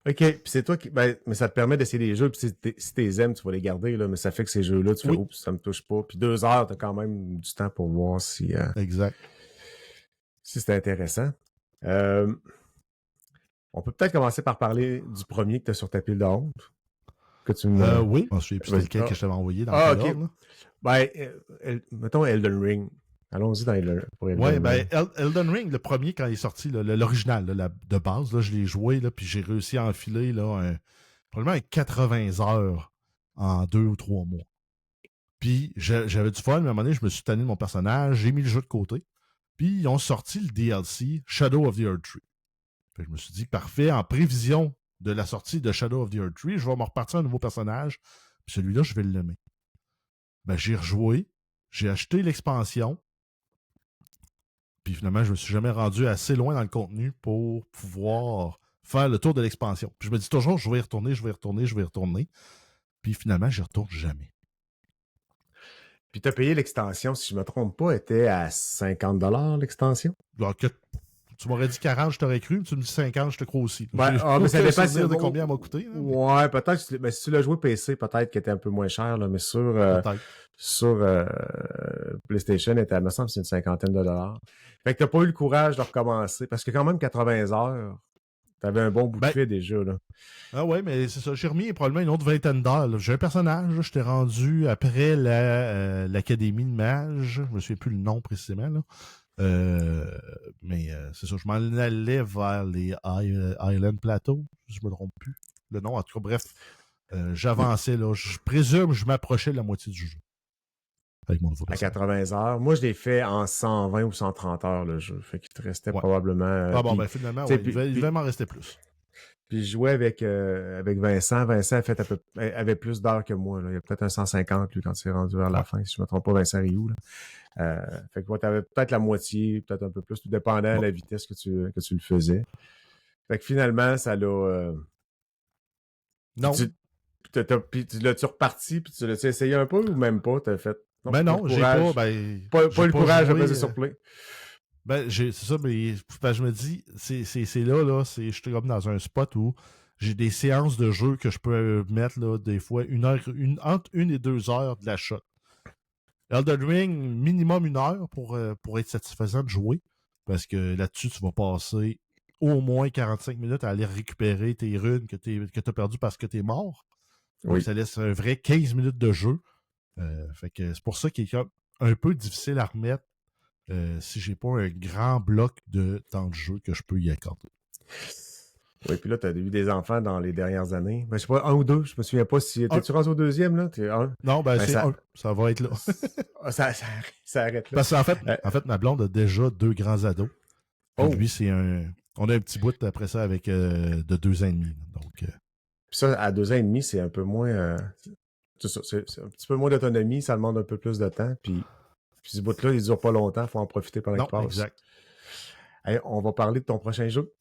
OK, puis c'est toi qui... Ben, mais ça te permet d'essayer des jeux, puis si t'es aimes, tu vas les garder, là, mais ça fait que ces jeux-là, tu fais « Oups, ça me touche pas ». Puis 2 heures, t'as quand même du temps pour voir si... Exact. Si c'est intéressant. On peut peut-être commencer par parler du premier que tu as sur ta pile de honte. Que tu me... Oui, je me souviens plus lequel que je t'avais envoyé dans le OK. ordre. Ben, mettons Elden Ring. Allons-y pour Elden Ring. Ouais, ben, Elden Ring, le premier, quand il est sorti, l'original, de base, là, je l'ai joué, là, puis j'ai réussi à enfiler là, probablement 80 heures en 2 ou 3 mois. Puis j'avais du fun, mais à un moment donné, je me suis tanné de mon personnage, j'ai mis le jeu de côté. Puis ils ont sorti le DLC Shadow of the Earth Tree. Fait que je me suis dit, parfait, en prévision de la sortie de Shadow of the Earth Tree, je vais me repartir un nouveau personnage. Puis celui-là, je vais l'aimer. Ben, j'ai rejoué, j'ai acheté l'expansion. Puis finalement, je me suis jamais rendu assez loin dans le contenu pour pouvoir faire le tour de l'expansion. Puis je me dis toujours, je vais y retourner. Puis finalement, j'y retourne jamais. Puis tu as payé l'extension, si je ne me trompe pas, était à 50$ l'extension? Alors que tu m'aurais dit 40, je t'aurais cru, mais tu me dis 50, je te crois aussi. Ben, mais ça dépend de combien elle m'a coûté. Là, ouais, peut-être. Mais si tu l'as joué PC, peut-être qu'il était un peu moins cher, là, mais sur PlayStation, il était à, me semble, c'est une cinquantaine de dollars. Fait que t'as pas eu le courage de recommencer, parce que quand même 80 heures, t'avais un bon bout de fait déjà, là. Ah ouais, mais c'est ça. J'ai remis probablement une autre vingtaine d'heures. J'ai un personnage, là, je t'ai rendu après l'Académie de Mage. Je me souviens plus le nom précisément, là. Mais c'est ça, je m'en allais vers les Island Plateau, si je me trompe plus. Le nom, en tout cas, bref, j'avançais, là. Je présume que je m'approchais de la moitié du jeu. Avec mon nouveau personnage. À 80 heures. Moi, je l'ai fait en 120 ou 130 heures, le jeu. Fait qu'il te restait probablement... Ah bon, ben finalement, il devait m'en rester plus. Puis je jouais avec Vincent. Vincent avait plus d'heures que moi. Là. Il y a peut-être un 150, lui, quand il s'est rendu vers la fin, si je ne me trompe pas, Vincent Rioux. Fait que tu avais peut-être la moitié, peut-être un peu plus, tout dépendant de la vitesse que tu le faisais. Fait que finalement, ça l'a... Non. Puis l'as-tu reparti, puis tu l'as-tu essayé un peu ou même pas? T'as fait... Non, j'ai pas... pas le courage de passer sur play. Ben, c'est ça, mais je me dis, c'est là, je suis comme dans un spot où j'ai des séances de jeu que je peux mettre, là, des fois, entre 1 et 2 heures de la shot. Elden Ring, minimum 1 heure pour être satisfaisant de jouer, parce que là-dessus, tu vas passer au moins 45 minutes à aller récupérer tes runes que t'as perdu parce que t'es mort. Donc, oui. Ça laisse un vrai 15 minutes de jeu. Fait que c'est pour ça qu'il est un peu difficile à remettre si j'ai pas un grand bloc de temps de jeu que je peux y accorder. Oui, puis là, tu as eu des enfants dans les dernières années. Ben, je sais pas, 1 ou 2, je me souviens pas si. T'es-tu rendu au 2e, là? Non, ben c'est 1. Ça va être là. ça arrête là. Parce qu'en fait, ma blonde a déjà 2 grands ados. Lui, c'est un. On a un petit bout après ça avec de 2 ans et demi. Donc. Puis ça, à 2 ans et demi, c'est un peu moins. C'est un petit peu moins d'autonomie, ça demande un peu plus de temps. Puis ce bout-là, il dure pas longtemps, il faut en profiter pendant qu'il passe. Exact. Hey, on va parler de ton prochain jeu.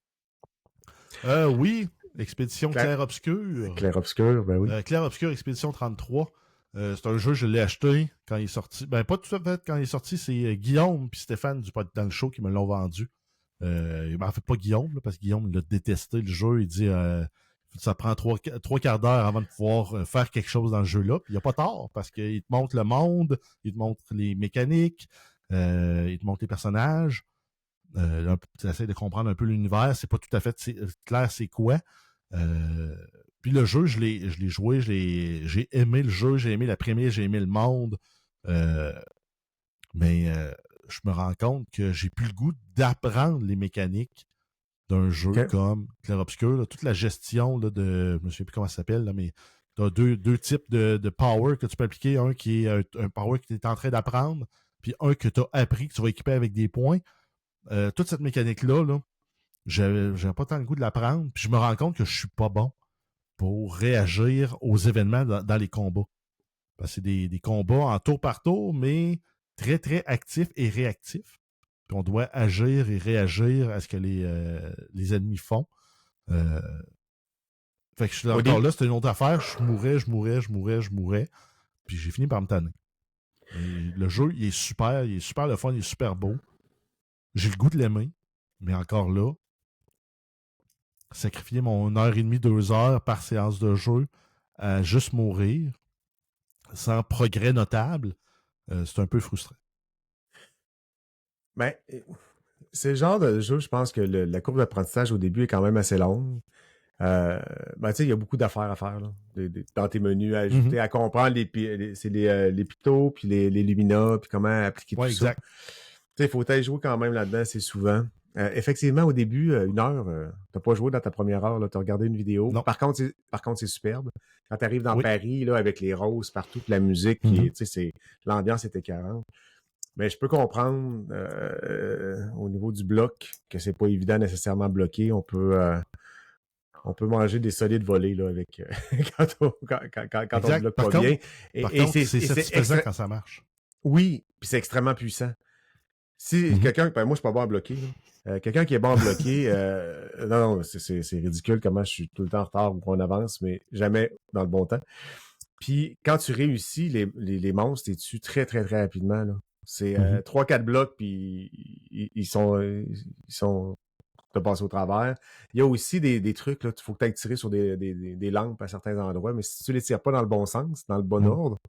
Oui, Expédition Clair-Obscur. Clair-Obscur, ben oui. Clair-Obscur, Expédition 33. C'est un jeu, je l'ai acheté quand il est sorti. Ben, pas tout à fait quand il est sorti, c'est Guillaume et Stéphane dans le show qui me l'ont vendu. En fait, pas Guillaume, là, parce que Guillaume il a détesté le jeu. Il dit ça prend 3 quarts d'heure avant de pouvoir faire quelque chose dans le jeu-là. Puis il n'y a pas tort, parce qu'il te montre le monde, il te montre les mécaniques, il te montre les personnages. Tu essaies de comprendre un peu l'univers. C'est pas tout à fait clair c'est quoi. Puis le jeu, je l'ai joué, j'ai aimé le jeu, j'ai aimé la prémisse, j'ai aimé le monde. Mais je me rends compte que j'ai plus le goût d'apprendre les mécaniques d'un jeu comme Clair-Obscur. Toute la gestion là, je me souviens plus comment ça s'appelle, là, mais tu as deux types de power que tu peux appliquer. Un qui est un power que tu es en train d'apprendre, puis un que tu as appris, que tu vas équiper avec des points. Toute cette mécanique-là, j'avais pas tant le goût de l'apprendre, puis je me rends compte que je suis pas bon pour réagir aux événements dans les combats. Parce que c'est des combats en tour par tour, mais très, très actifs et réactifs. Puis on doit agir et réagir à ce que les ennemis font. Fait que je suis encore là, c'était une autre affaire. Je mourais. Puis j'ai fini par me tanner. Et le jeu, il est super le fun, il est super beau. J'ai le goût de l'aimer, mais encore là, sacrifier mon 1h30, 2 heures par séance de jeu à juste mourir, sans progrès notable, c'est un peu frustrant. Ben, c'est le genre de jeu, je pense que la courbe d'apprentissage au début est quand même assez longue. Ben, tu sais, il y a beaucoup d'affaires à faire là, dans tes menus, à ajouter, à comprendre les pitos, puis les lumina, puis comment appliquer tout ça. Tu sais, il faut t'aller jouer quand même là-dedans assez souvent. Effectivement, au début, 1 heure, t'as pas joué dans ta première heure, t'as regardé une vidéo. Non. Par contre, c'est superbe. Quand t'arrives dans Paris, là, avec les roses partout, la musique, tu sais, l'ambiance est écœurante. Mais je peux comprendre au niveau du bloc que c'est pas évident nécessairement bloqué. On peut manger des solides volés là, avec quand on bloque pas bien. Par contre, c'est satisfaisant quand ça marche. Oui, puis c'est extrêmement puissant. Si quelqu'un, moi je suis pas bon à bloquer. Quelqu'un qui est bon à bloquer, non, c'est ridicule comment je suis tout le temps en retard ou qu'on avance, mais jamais dans le bon temps. Puis quand tu réussis, les monstres, tu les tues très, très, très rapidement. Là. C'est 3-4 blocs, puis ils sont t'as passé au travers. Il y a aussi des trucs, là, il faut que tu ailles tirer sur des lampes à certains endroits, mais si tu les tires pas dans le bon sens, dans le bon ordre,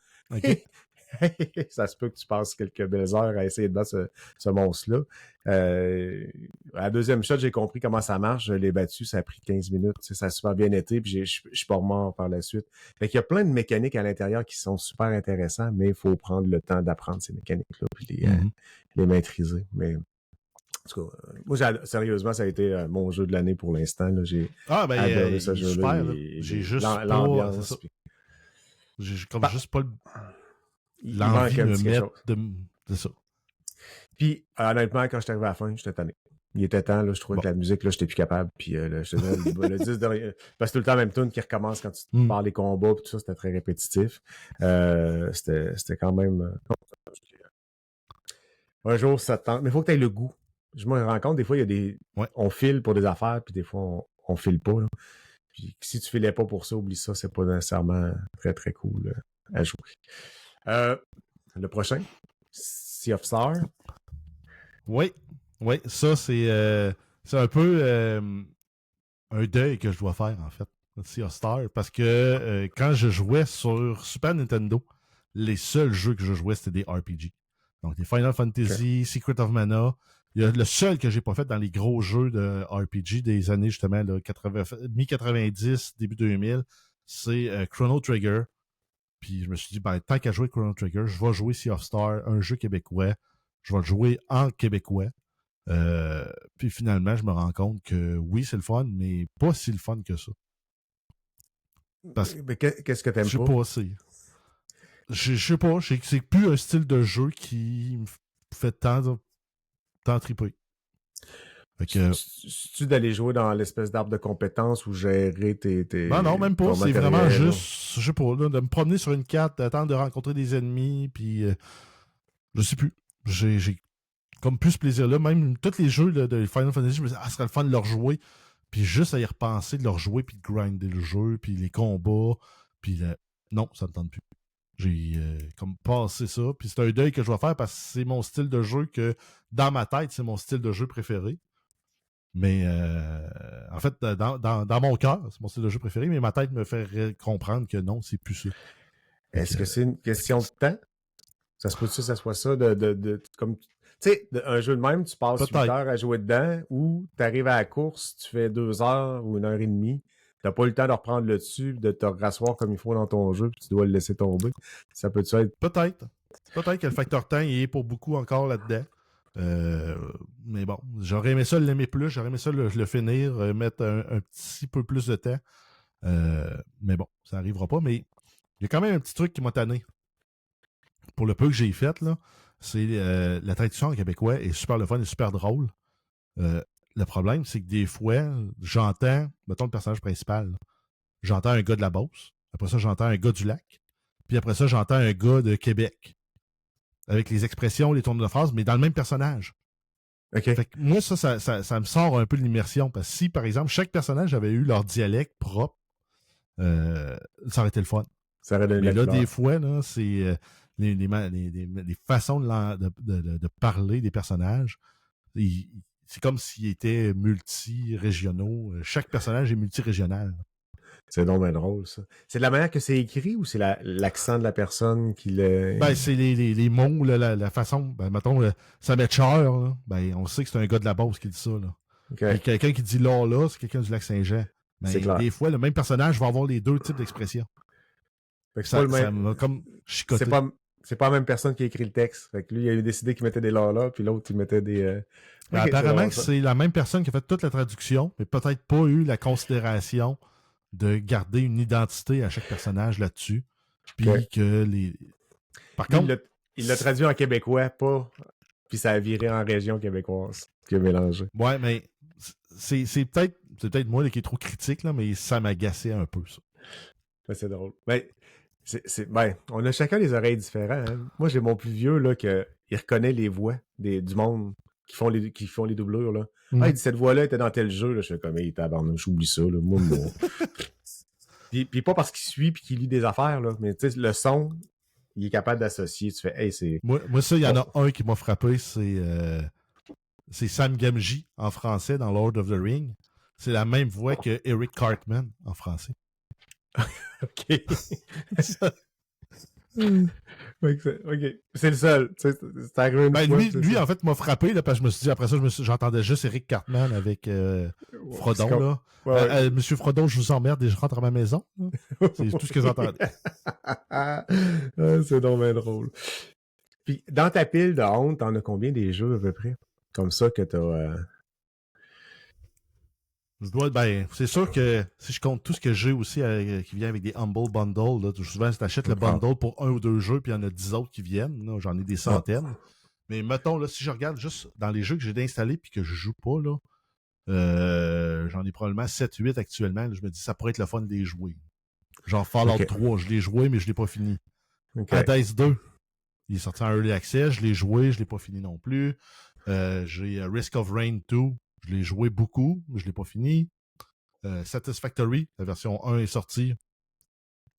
ça se peut que tu passes quelques belles heures à essayer de battre ce monstre-là. À la deuxième shot, j'ai compris comment ça marche. Je l'ai battu, ça a pris 15 minutes. Ça a super bien été, puis je suis pas mort par la suite. Fait qu'il y a plein de mécaniques à l'intérieur qui sont super intéressantes, mais il faut prendre le temps d'apprendre ces mécaniques-là, puis les maîtriser. Mais en tout cas, moi, sérieusement, ça a été mon jeu de l'année pour l'instant. Là. J'ai adoré ce jeu-là. J'ai juste l'ambiance. J'ai comme juste pas l'envie de me mettre de ça. Puis, honnêtement, quand je suis arrivé à la fin, j'étais tanné. Il était temps, là, je trouvais que la musique, là, j'étais plus capable. Puis, là, je te dis, le 10 de... Parce que tout le temps, même tune qui recommence quand tu parles des combats, puis tout ça, c'était très répétitif. C'était quand même... Un jour, ça tente. Mais il faut que tu aies le goût. Je me rends compte, des fois, il y a des... On file pour des affaires, puis des fois, on file pas. Là. Puis si tu filais pas pour ça, oublie ça, c'est pas nécessairement très, très cool à jouer. Le prochain, Sea of Stars. Oui, ça, c'est un peu un deuil que je dois faire, en fait, Sea of Stars, parce que quand je jouais sur Super Nintendo, les seuls jeux que je jouais, c'était des RPG. Donc, les Final Fantasy, Secret of Mana. Le seul que j'ai pas fait dans les gros jeux de RPG des années, justement, mi-90, début 2000, c'est Chrono Trigger. Puis je me suis dit, tant qu'à jouer Chrono Trigger, je vais jouer Sea of Stars, un jeu québécois. je vais le jouer en québécois. Puis finalement, je me rends compte que oui, c'est le fun, mais pas si le fun que ça. Parce Mais qu'est-ce que t'aimes je sais pas? pas, je sais pas, c'est plus un style de jeu qui me fait tant triper. Tu d'aller jouer dans l'espèce d'arbre de compétences ou gérer Non, même pas. ton C'est vraiment matériel, juste, je sais pas, là, de me promener sur une carte, d'attendre de rencontrer des ennemis, puis je sais plus. J'ai comme plus ce plaisir-là. Même tous les jeux là, de Final Fantasy, je me disais, ce serait le fun de leur jouer. Puis juste à y repenser, de leur jouer, puis de grinder le jeu, puis les combats, puis non, ça me tente plus. J'ai comme passé ça, puis c'est un deuil que je vais faire parce que c'est mon style de jeu que, dans ma tête, c'est mon style de jeu préféré. Mais en fait, dans mon cœur, c'est mon style de jeu préféré, mais ma tête me fait comprendre que non, c'est plus ça. Est-ce que c'est une question de temps? Ça se peut-tu que ça soit ça comme tu sais, un jeu de même, tu passes 8 heures à jouer dedans, ou tu arrives à la course, tu fais 2 heures ou 1 heure et demie, t'as pas eu le temps de reprendre le dessus, de te rasseoir comme il faut dans ton jeu, puis tu dois le laisser tomber. Ça peut-tu être... Peut-être que le facteur temps il est pour beaucoup encore là-dedans. Mais bon, j'aurais aimé ça l'aimer plus, j'aurais aimé ça le finir, mettre un petit peu plus de temps. Mais bon, ça n'arrivera pas. Mais il y a quand même un petit truc qui m'a tanné. Pour le peu que j'ai fait, là, c'est la traduction en québécois est super le fun et super drôle. Le problème, c'est que des fois, j'entends, mettons le personnage principal, j'entends un gars de la Beauce, après ça, j'entends un gars du lac, puis après ça, j'entends un gars de Québec. Avec les expressions, les tours de phrases, mais dans le même personnage. Okay. Fait que moi, ça me sort un peu de l'immersion. Parce que si, par exemple, chaque personnage avait eu leur dialecte propre, ça aurait été le fun. Ça aurait donné mais là, couleur. des fois, là, c'est les façons de parler des personnages. C'est comme s'ils étaient multi-régionaux. Chaque personnage est multi-régional. C'est donc bien drôle, ça. C'est de la manière que c'est écrit ou c'est l'accent de la personne qui le... Ben, c'est les mots, là, la façon. Ben, mettons, ça met cher, ben, on sait que c'est un gars de la Beauce qui dit ça, là. Okay. Et quelqu'un qui dit là, c'est quelqu'un du Lac-Saint-Jean. Ben, des fois, le même personnage va avoir les deux types d'expressions. Ça m'a comme chicoté. C'est pas la même personne qui a écrit le texte. Fait que lui, il a décidé qu'il mettait des là, puis l'autre, il mettait des... Ben, okay, apparemment que c'est la même personne qui a fait toute la traduction, mais peut-être pas eu la considération de garder une identité à chaque personnage là-dessus. Puis que les... Par contre... Il l'a traduit en québécois, pas... Puis ça a viré en région québécoise, qui a mélangé. Ouais, mais c'est peut-être moi qui est trop critique, là, mais ça m'a agacé un peu, ça. Ben, c'est drôle. Ben, on a chacun des oreilles différentes. Hein. Moi, j'ai mon plus vieux, là, il reconnaît les voix du monde qui font les doublures, là. Ah, il dit, cette voix-là était dans tel jeu, là. Je fais comme, hey, tabarnak, j'oublie ça, là. Moi. puis pas parce qu'il suit puis qu'il lit des affaires, là. Mais, tu sais, le son, il est capable d'associer. Tu fais, hey, c'est... Moi, ça, il y en a un qui m'a frappé, c'est Sam Gamgee en français dans Lord of the Rings. C'est la même voix que Eric Cartman en français. OK. OK. C'est le seul. C'est arrivé une fois, lui en fait, m'a frappé là, parce que je me suis dit, après ça, j'entendais juste Eric Cartman avec Frodon. Là. Ouais. Monsieur Frodon, je vous emmerde et je rentre à ma maison. C'est tout ce que j'entendais. C'est donc bien drôle. Puis, dans ta pile de honte, t'en as combien des jeux à peu près? Comme ça que t'as... c'est sûr que si je compte tout ce que j'ai aussi qui vient avec des Humble Bundle, là, souvent, tu achètes le bundle pour 1 ou 2 jeux, puis il y en a 10 autres qui viennent. Là, j'en ai des centaines. Mais mettons, là, si je regarde juste dans les jeux que j'ai installés puis que je joue pas, là, j'en ai probablement 7-8 actuellement. Là, je me dis, ça pourrait être le fun de les jouer. Genre Fallout 3, je l'ai joué, mais je l'ai pas fini. Hades 2, il est sorti en Early Access, je l'ai joué, je l'ai pas fini non plus. J'ai Risk of Rain 2, je l'ai joué beaucoup, mais je l'ai pas fini. Satisfactory, la version 1 est sortie.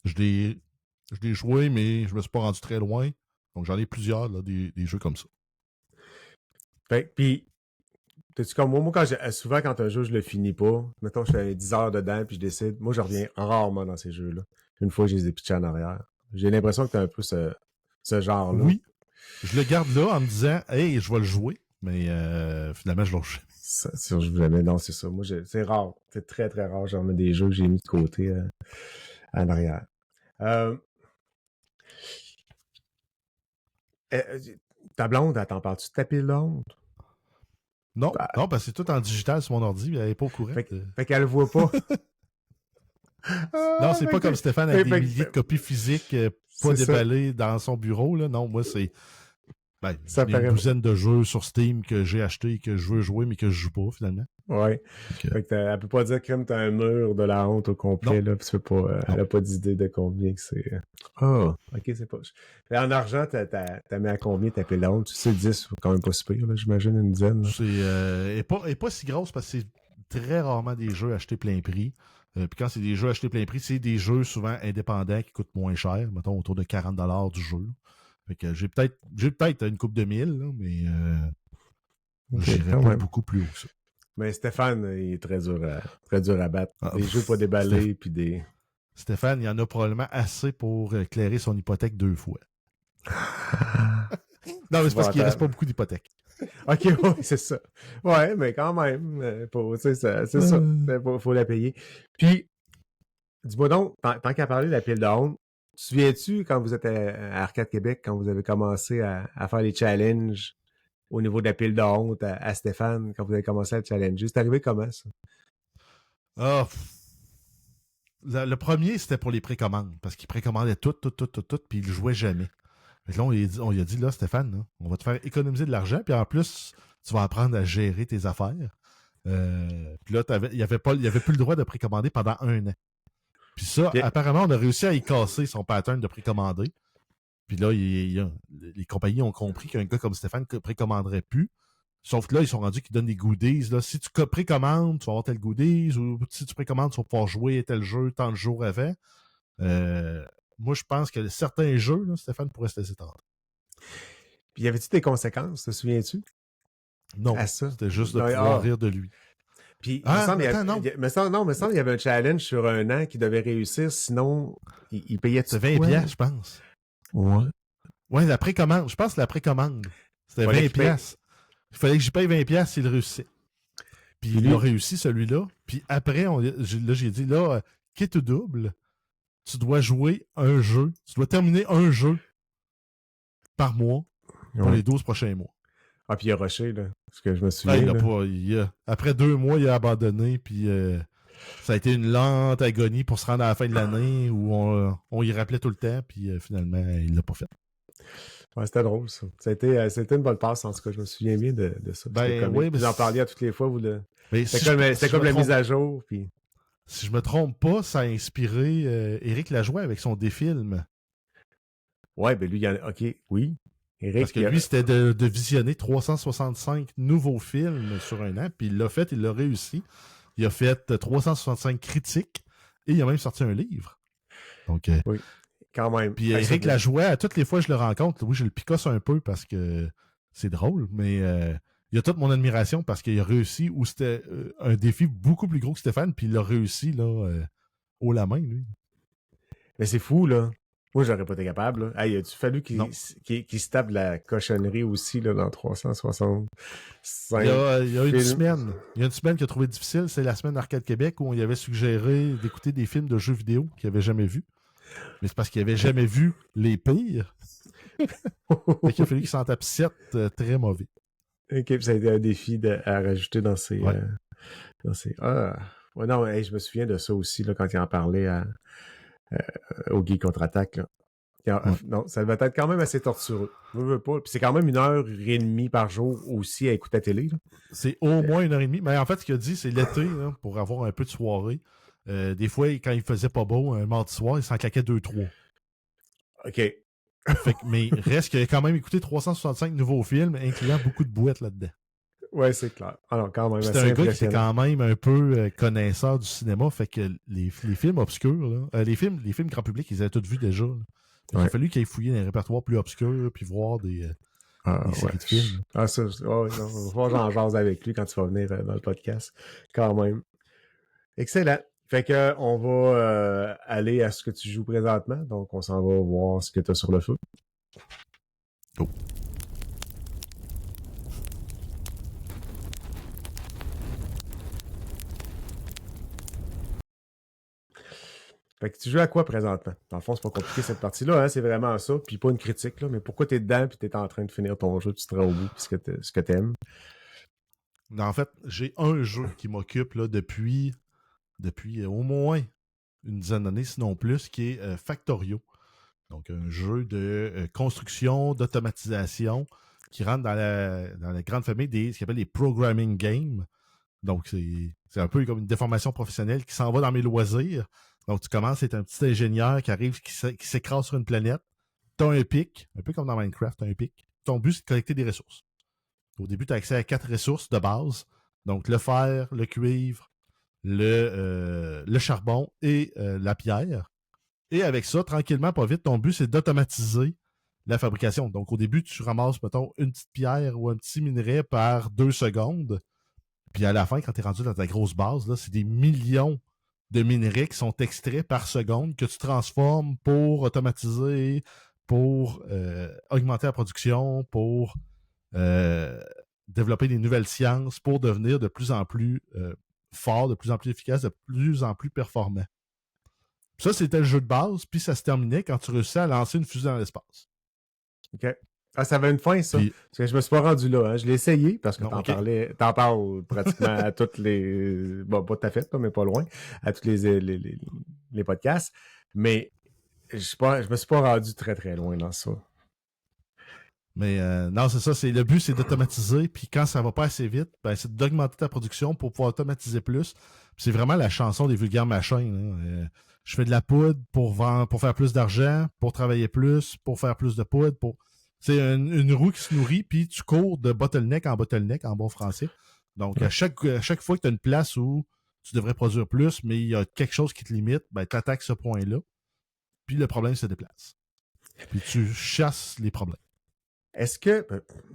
Je l'ai joué, mais je me suis pas rendu très loin. Donc j'en ai plusieurs, là, des jeux comme ça. Puis, t'es-tu comme moi, souvent quand un jeu, je le finis pas, mettons, je fais 10 heures dedans, puis je décide, moi, je reviens rarement dans ces jeux-là. Une fois, je les ai pitchés en arrière. J'ai l'impression que t'as un peu ce genre-là. Oui. Je le garde là en me disant, hey, je vais le jouer, mais finalement, je le joue. Jamais. Non, c'est ça. Moi, c'est rare. C'est très, très rare. J'en ai des jeux que j'ai mis de côté en arrière. ta blonde, elle t'en parle-tu de ta pile de honte? Non, non, parce que c'est tout en digital sur mon ordi, elle n'est pas au courant. Fait qu'elle le voit pas. Non, c'est pas comme Stéphane avec des milliers de copies physiques pas déballées dans son bureau. Là. Non, moi, c'est il y a une douzaine de jeux sur Steam que j'ai acheté et que je veux jouer, mais que je joue pas, finalement. Ouais. Fait que elle peut pas dire que t'as un mur de la honte au complet, là, tu peux pas, elle a pas d'idée de combien que c'est. Ah, ok, c'est pas. En argent, t'as mis à combien ta pile de honte? Tu sais, 10, quand même pas si pire, là, j'imagine, une dizaine. C'est, elle est pas si grosse parce que c'est très rarement des jeux achetés plein prix. Puis quand c'est des jeux achetés plein prix, c'est des jeux souvent indépendants qui coûtent moins cher, mettons autour de 40$ du jeu. Là. Fait que j'ai peut-être une coupe de 1000, là, mais j'irai pas beaucoup plus haut que ça. Mais Stéphane, il est très dur à battre. Des jeux pas déballés, puis des... Stéphane, il y en a probablement assez pour éclairer son hypothèque 2 fois. Non, mais c'est parce qu'il reste pas beaucoup d'hypothèques. Ok, oui, c'est ça. Ouais, mais quand même, c'est ça. Faut la payer. Puis, dis-moi donc, tant qu'à parler de la pile de honte, te souviens-tu quand vous êtes à Arcade Québec, quand vous avez commencé à faire les challenges au niveau de la pile de honte à Stéphane, quand vous avez commencé à le challenger? C'est arrivé comment, ça? Le premier, c'était pour les précommandes, parce qu'il précommandait tout, puis il jouait jamais. Fait que là, on lui a dit, là, Stéphane, là, on va te faire économiser de l'argent, puis en plus, tu vas apprendre à gérer tes affaires. Puis là, il n'y avait plus le droit de précommander pendant 1 an. Puis ça, apparemment, on a réussi à y casser son pattern de précommander. Puis là, les compagnies ont compris qu'un gars comme Stéphane ne précommanderait plus. Sauf que là, ils sont rendus qu'ils donnent des goodies. Là. Si tu précommandes, tu vas avoir tel goodies. Ou si tu précommandes, tu vas pouvoir jouer tel jeu tant de jours avant. Moi, je pense que certains jeux, là, Stéphane pourrait se laisser tenter. Puis y avait-tu des conséquences, te souviens-tu? Non, c'était juste de pouvoir rire de lui. Puis, il me semble qu'il y avait un challenge sur 1 an qui devait réussir, sinon, il payait tout. C'était 20$, je pense. Ouais. Ouais, la précommande. Je pense que la précommande, c'était 20$. Il fallait que j'y paye 20$ s'il réussissait. Puis il a réussi, celui-là. Puis après, j'ai dit, quitte ou double, tu dois jouer un jeu. Tu dois terminer un jeu par mois pour les 12 prochains mois. Ah, puis il a rushé, là. Parce que je me souviens. Après 2 mois, il a abandonné, puis ça a été une lente agonie pour se rendre à la fin de l'année où on y rappelait tout le temps, puis finalement, il l'a pas fait. Ouais, c'était drôle, ça. C'était une bonne passe, en tout cas. Je me souviens bien de ça. Oui, vous en parliez à toutes les fois. C'était comme la mise à jour. Puis... Si je me trompe pas, ça a inspiré Éric Lajoie avec son défilm. Ouais, ben lui, il y en a... OK, oui. Éric, parce que lui, c'était de visionner 365 nouveaux films sur 1 an, puis il l'a fait, il l'a réussi. Il a fait 365 critiques et il a même sorti un livre. Donc, oui. Quand même. Puis Éric Lajoie, à toutes les fois que je le rencontre, oui, je le picosse un peu parce que c'est drôle, mais il a toute mon admiration parce qu'il a réussi où c'était un défi beaucoup plus gros que Stéphane, puis il l'a réussi là, haut la main, lui. Mais c'est fou, là. Moi, j'aurais pas été capable. Là. Hey, a-tu fallu qu'il se tape de la cochonnerie aussi là, dans 365? Il y a une semaine. Il y a une semaine qu'il a trouvé difficile, c'est la semaine Arcade Québec où on y avait suggéré d'écouter des films de jeux vidéo qu'il n'avait jamais vus. Mais c'est parce qu'il n'avait jamais vu les pires. Fait qu'il a fallu qu'il s'en tape 7 très mauvais. Ok, puis ça a été un défi à rajouter dans ses... Ouais. Ouais, non, hey, je me souviens de ça aussi là, quand il en parlait au Geek Contre-Attaque. Là. Non, ça devait être quand même assez tortureux. Je veux pas. Puis c'est quand même 1h30 par jour aussi à écouter la télé. Là. C'est au moins 1h30. Mais en fait, ce qu'il a dit, c'est l'été, là, pour avoir un peu de soirée. Des fois, quand il faisait pas beau, un mardi soir, il s'en claquait 2-3. OK. Mais il reste qu'il a quand même écouté 365 nouveaux films, incluant beaucoup de boîtes là-dedans. Ouais, c'est clair. Alors, quand même, c'est un gars qui était quand même un peu connaisseur du cinéma, fait que les films obscurs, là, les films grand public, ils avaient tous vus déjà. Il a fallu qu'il aille fouiller dans les répertoires plus obscurs, puis voir des séries de films. Ah, ça, on va voir j'en jase avec lui quand tu vas venir dans le podcast. Quand même. Excellent. Fait que on va aller à ce que tu joues présentement. Donc, on s'en va voir ce que tu as sur le feu. Oh. Fait que tu joues à quoi présentement? Dans le fond, c'est pas compliqué cette partie-là, hein? C'est vraiment ça. Puis pas une critique, là. Mais pourquoi t'es dedans puis t'es en train de finir ton jeu, tu seras au bout, puis ce que t'aimes? En fait, j'ai un jeu qui m'occupe là, depuis au moins une dizaine d'années, sinon plus, qui est Factorio. Donc, un jeu de construction, d'automatisation qui rentre dans la grande famille ce qu'on appelle les programming games. Donc, c'est un peu comme une déformation professionnelle qui s'en va dans mes loisirs. Donc, tu commences à être un petit ingénieur qui arrive, qui s'écrase sur une planète. Tu as un pic, un peu comme dans Minecraft, tu as un pic. Ton but, c'est de collecter des ressources. Au début, tu as accès à 4 ressources de base. Donc, le fer, le cuivre, le charbon et la pierre. Et avec ça, tranquillement, pas vite, ton but, c'est d'automatiser la fabrication. Donc, au début, tu ramasses, mettons, une petite pierre ou un petit minerai par 2 secondes. Puis à la fin, quand tu es rendu dans ta grosse base, là, c'est des millions de minerais qui sont extraits par seconde que tu transformes pour automatiser, pour augmenter la production, pour développer des nouvelles sciences, pour devenir de plus en plus fort, de plus en plus efficace, de plus en plus performant. Ça, c'était le jeu de base, puis ça se terminait quand tu réussissais à lancer une fusée dans l'espace. OK. Ah, ça avait une fin, ça. Puis, parce que je me suis pas rendu là. Hein. Je l'ai essayé, parce que t'en parles pratiquement à toutes les... Bon, pas tout à fait, mais pas loin. À tous les podcasts. Mais je me suis pas rendu très, très loin dans ça. Mais non, c'est ça. Le but, c'est d'automatiser. Puis quand ça va pas assez vite, ben, c'est d'augmenter ta production pour pouvoir automatiser plus. Puis c'est vraiment la chanson des vulgaires machins. Je fais de la poudre pour faire plus d'argent, pour travailler plus, pour faire plus de poudre. C'est une roue qui se nourrit, puis tu cours de bottleneck en bon français. Donc, à chaque fois que tu as une place où tu devrais produire plus, mais il y a quelque chose qui te limite, ben, tu attaques ce point-là, puis le problème se déplace. Puis tu chasses les problèmes. Est-ce que...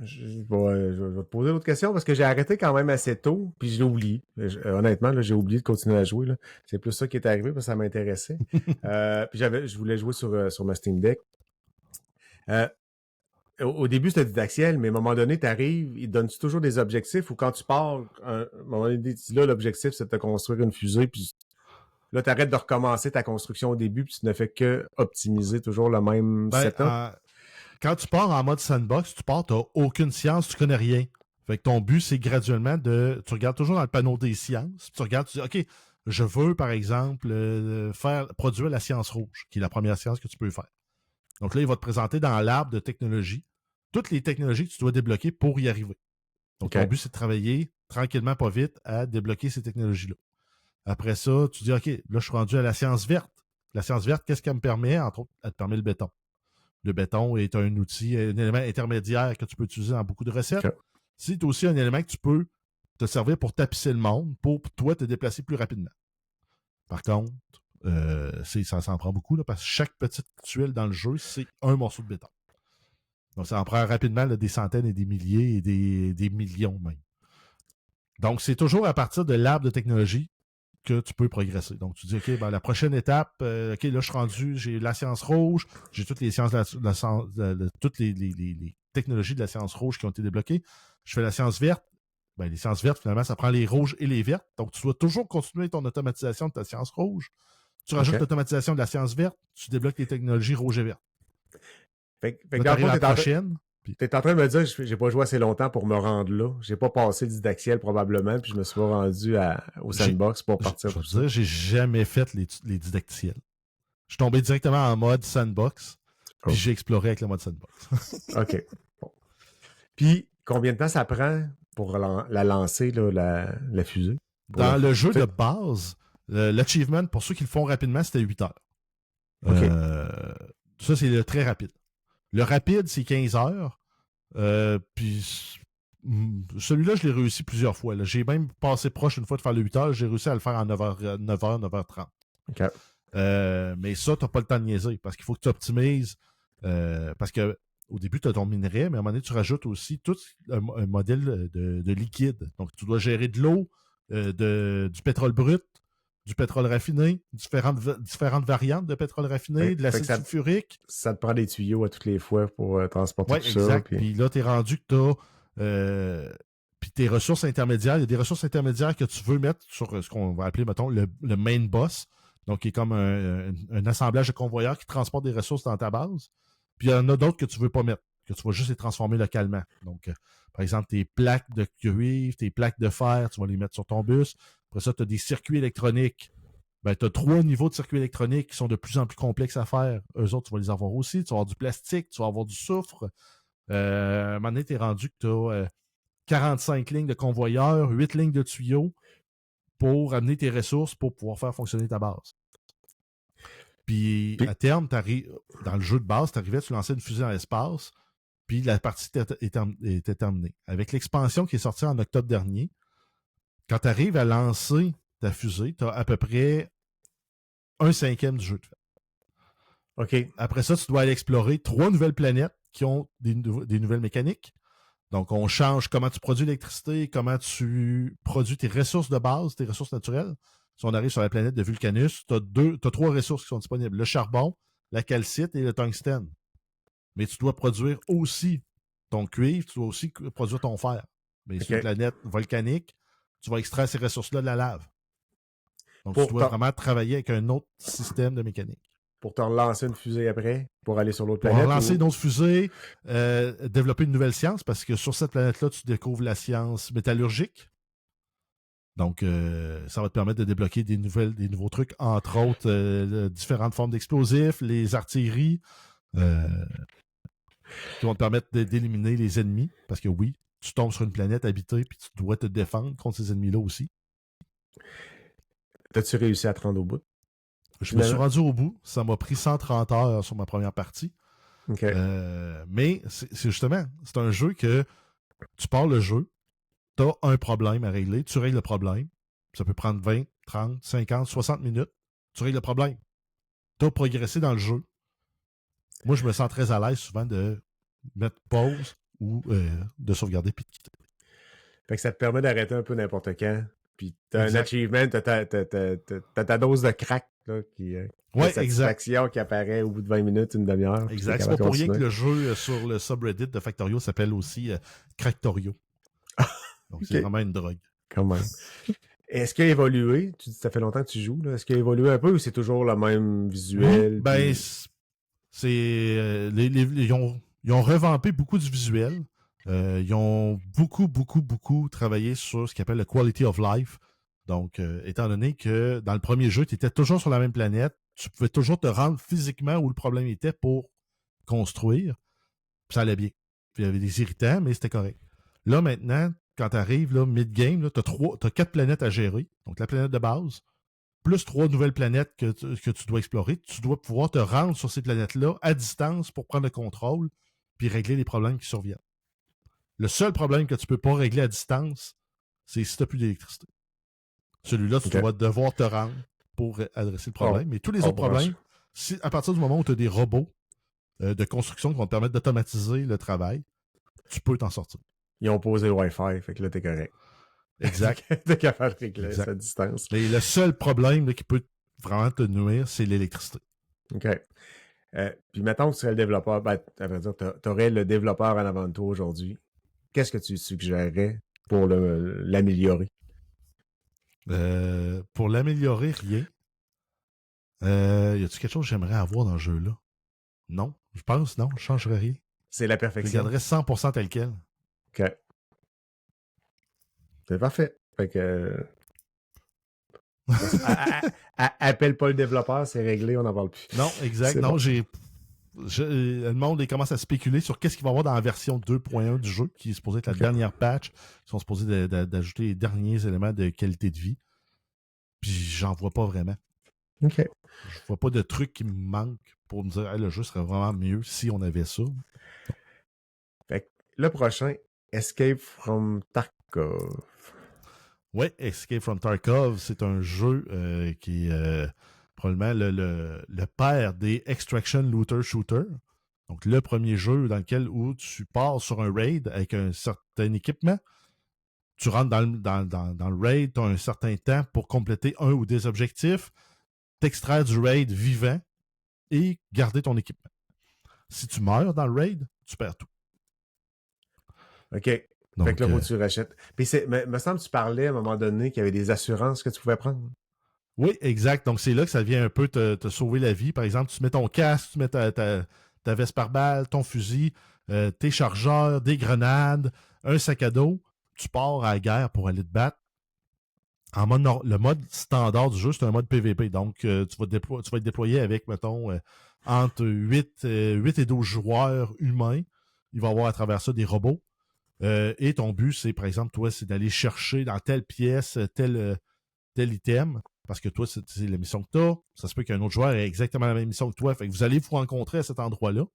Je vais te poser d'autres questions parce que j'ai arrêté quand même assez tôt, puis je l'ai oublié. Honnêtement, là, j'ai oublié de continuer à jouer. Là. C'est plus ça qui est arrivé parce que ça m'intéressait. Puis je voulais jouer sur ma Steam Deck. Au début, c'était didactiel, mais à un moment donné, tu arrives, ils te donnent toujours des objectifs ou quand tu pars, à un moment donné, là, l'objectif, c'est de te construire une fusée, puis là, tu arrêtes de recommencer ta construction au début, puis tu ne fais que optimiser toujours le même setup. Quand tu pars en mode sandbox, tu n'as aucune science, tu connais rien. Fait que ton but, c'est graduellement tu regardes toujours dans le panneau des sciences, tu regardes, tu dis, OK, je veux, par exemple, produire la science rouge, qui est la première science que tu peux faire. Donc là, il va te présenter dans l'arbre de technologie toutes les technologies que tu dois débloquer pour y arriver. Donc, ton but, c'est de travailler tranquillement, pas vite, à débloquer ces technologies-là. Après ça, tu dis, OK, là, je suis rendu à la science verte. La science verte, qu'est-ce qu'elle me permet? Entre autres, elle te permet le béton. Le béton est un outil, un élément intermédiaire que tu peux utiliser dans beaucoup de recettes. Okay. C'est aussi un élément que tu peux te servir pour tapisser le monde, pour toi te déplacer plus rapidement. Par contre, ça s'en prend beaucoup, là, parce que chaque petite tuile dans le jeu, c'est un morceau de béton. Donc, ça en prend rapidement là, des centaines et des milliers et des millions même. Donc, c'est toujours à partir de l'arbre de technologie que tu peux progresser. Donc, tu dis, OK, ben, la prochaine étape, OK, là, je suis rendu, j'ai la science rouge, j'ai toutes les sciences, toutes les technologies de la science rouge qui ont été débloquées. Je fais la science verte. Ben, les sciences vertes, finalement, ça prend les rouges et les vertes. Donc, tu dois toujours continuer ton automatisation de ta science rouge. Tu rajoutes l'automatisation de la science verte, tu débloques les technologies rouges et vertes. Fait que dans la prochaine. Tu es en train de me dire que j'ai pas joué assez longtemps pour me rendre là. J'ai pas passé le didactiel probablement, puis je me suis pas rendu au sandbox pour partir. Je veux dire, j'ai jamais fait les didactiels. Je suis tombé directement en mode sandbox, puis j'ai exploré avec le mode sandbox. OK. Bon. Puis, combien de temps ça prend pour la lancer, là, la fusée? Dans le jeu de base, l'achievement, pour ceux qui le font rapidement, c'était 8 heures. Okay. Ça, c'est le très rapide. Le rapide, c'est 15 heures. Puis celui-là, je l'ai réussi plusieurs fois. Là. J'ai même passé proche une fois de faire le 8 heures. J'ai réussi à le faire en 9h30. Okay. Mais ça, tu n'as pas le temps de niaiser parce qu'il faut que tu optimises. Parce que au début, tu as ton minerai, mais à un moment donné, tu rajoutes aussi tout un modèle de liquide. Donc, tu dois gérer de l'eau, du pétrole brut, du pétrole raffiné, différentes variantes de pétrole raffiné, de l'acide sulfurique. Ça te prend des tuyaux à toutes les fois pour transporter tout exact. ça. Puis là, tu es rendu que tu as... puis tes ressources intermédiaires, il y a des ressources intermédiaires que tu veux mettre sur ce qu'on va appeler, mettons, le main boss. Donc, qui est comme un assemblage de convoyeurs qui transporte des ressources dans ta base. Puis, il y en a d'autres que tu ne veux pas mettre, que tu vas juste les transformer localement. Donc, par exemple, tes plaques de cuivre, tes plaques de fer, tu vas les mettre sur ton bus. Après ça, tu as des circuits électroniques. Ben, tu as 3 niveaux de circuits électroniques qui sont de plus en plus complexes à faire. Eux autres, tu vas les avoir aussi. Tu vas avoir du plastique, tu vas avoir du soufre. À un moment donné, tu es rendu que tu as 45 lignes de convoyeurs, 8 lignes de tuyaux pour amener tes ressources pour pouvoir faire fonctionner ta base. Puis à terme, dans le jeu de base, tu arrivais, tu lançais une fusée dans l'espace, puis la partie était terminée. Avec l'expansion qui est sortie en octobre dernier, quand tu arrives à lancer ta fusée, tu as à peu près 1/5 du jeu de fait. OK. Après ça, tu dois aller explorer 3 nouvelles planètes qui ont des nouvelles mécaniques. Donc, on change comment tu produis l'électricité, comment tu produis tes ressources de base, tes ressources naturelles. Si on arrive sur la planète de Vulcanus, tu as 3 ressources qui sont disponibles. Le charbon, la calcite et le tungstène. Mais tu dois produire aussi ton cuivre, tu dois aussi produire ton fer. Mais sur une planète volcanique, tu vas extraire ces ressources-là de la lave. Donc, tu dois vraiment travailler avec un autre système de mécanique. Pour te relancer une fusée après, pour aller sur l'autre planète? Pour relancer une autre fusée, développer une nouvelle science, parce que sur cette planète-là, tu découvres la science métallurgique. Donc, ça va te permettre de débloquer des nouveaux trucs, entre autres, différentes formes d'explosifs, les artilleries, qui vont te permettre d'éliminer les ennemis. Parce que oui, tu tombes sur une planète habitée, puis tu dois te défendre contre ces ennemis-là aussi. T'as-tu réussi à te rendre au bout? Je me suis rendu au bout. Ça m'a pris 130 heures sur ma première partie. Okay. Mais c'est justement, c'est un jeu que tu pars le jeu, tu as un problème à régler, tu règles le problème. Ça peut prendre 20, 30, 50, 60 minutes. Tu règles le problème. Tu as progressé dans le jeu. Moi, je me sens très à l'aise souvent de mettre pause ou de sauvegarder puis de quitter. Fait que ça te permet d'arrêter un peu n'importe quand. Puis t'as un achievement, t'as ta dose de crack là, satisfaction qui apparaît au bout de 20 minutes, une demi-heure. Exact. C'est pas pour rien que le jeu sur le subreddit de Factorio s'appelle aussi Cracktorio. Donc c'est vraiment une drogue. Quand même. Est-ce qu'il a évolué? Tu dis que ça fait longtemps que tu joues. Là. Est-ce qu'il a évolué un peu ou c'est toujours le même visuel? Ben, c'est... ils ont revampé beaucoup du visuel. Ils ont beaucoup travaillé sur ce qu'ils appelle le quality of life. Donc, étant donné que dans le premier jeu, tu étais toujours sur la même planète, tu pouvais toujours te rendre physiquement où le problème était pour construire. Puis ça allait bien. Puis il y avait des irritants, mais c'était correct. Là, maintenant, quand tu arrives mid-game, tu as 4 planètes à gérer. Donc, la planète de base, plus 3 nouvelles planètes que tu dois explorer. Tu dois pouvoir te rendre sur ces planètes-là à distance pour prendre le contrôle puis régler les problèmes qui surviennent. Le seul problème que tu peux pas régler à distance, c'est si tu n'as plus d'électricité. Celui-là, tu vas devoir te rendre pour adresser le problème. Mais tous les autres problèmes, à partir du moment où tu as des robots de construction qui vont te permettre d'automatiser le travail, tu peux t'en sortir. Ils ont posé le Wi-Fi, fait que là, t'es correct. Exact. T'es capable de régler ça à distance. Mais le seul problème là, qui peut vraiment te nuire, c'est l'électricité. OK. Puis mettons que tu serais le développeur, à vrai dire, t'aurais le développeur en avant de toi aujourd'hui. Qu'est-ce que tu suggérerais pour l'améliorer? Pour l'améliorer, rien. Y a-t-il quelque chose que j'aimerais avoir dans le jeu-là? Non. Je pense non. Je changerais rien. C'est la perfection. Je garderais 100% tel quel. OK. C'est parfait. Fait que... appelle pas le développeur, c'est réglé, on n'en parle plus. Non, exact. Non, bon. Le monde commence à spéculer sur qu'est-ce qu'il va y avoir dans la version 2.1 du jeu, qui est supposée être la dernière patch. Ils sont supposés d'ajouter les derniers éléments de qualité de vie. Puis j'en vois pas vraiment. OK. Je vois pas de truc qui me manque pour me dire le jeu serait vraiment mieux si on avait ça. Fait que le prochain, Escape from Tarkov. Oui, Escape from Tarkov, c'est un jeu qui est probablement le père des Extraction Looter Shooter. Donc, le premier jeu dans lequel où tu pars sur un raid avec un certain équipement. Tu rentres dans le raid, tu as un certain temps pour compléter un ou des objectifs, t'extraire du raid vivant et garder ton équipement. Si tu meurs dans le raid, tu perds tout. OK. Donc, fait que là, faut que tu rachètes. Puis, me semble que tu parlais à un moment donné qu'il y avait des assurances que tu pouvais prendre. Oui, exact. Donc, c'est là que ça vient un peu te sauver la vie. Par exemple, tu mets ton casque, tu mets ta veste par balle, ton fusil, tes chargeurs, des grenades, un sac à dos. Tu pars à la guerre pour aller te battre. Le mode standard du jeu, c'est un mode PVP. Donc, tu vas être déployé avec, mettons, entre 8 et 12 joueurs humains. Il va y avoir à travers ça des robots. Et ton but, c'est, par exemple, toi, c'est d'aller chercher dans telle pièce, tel item. Parce que toi, c'est la mission que tu as. Ça se peut qu'un autre joueur ait exactement la même mission que toi. Fait que vous allez vous rencontrer à cet endroit-là.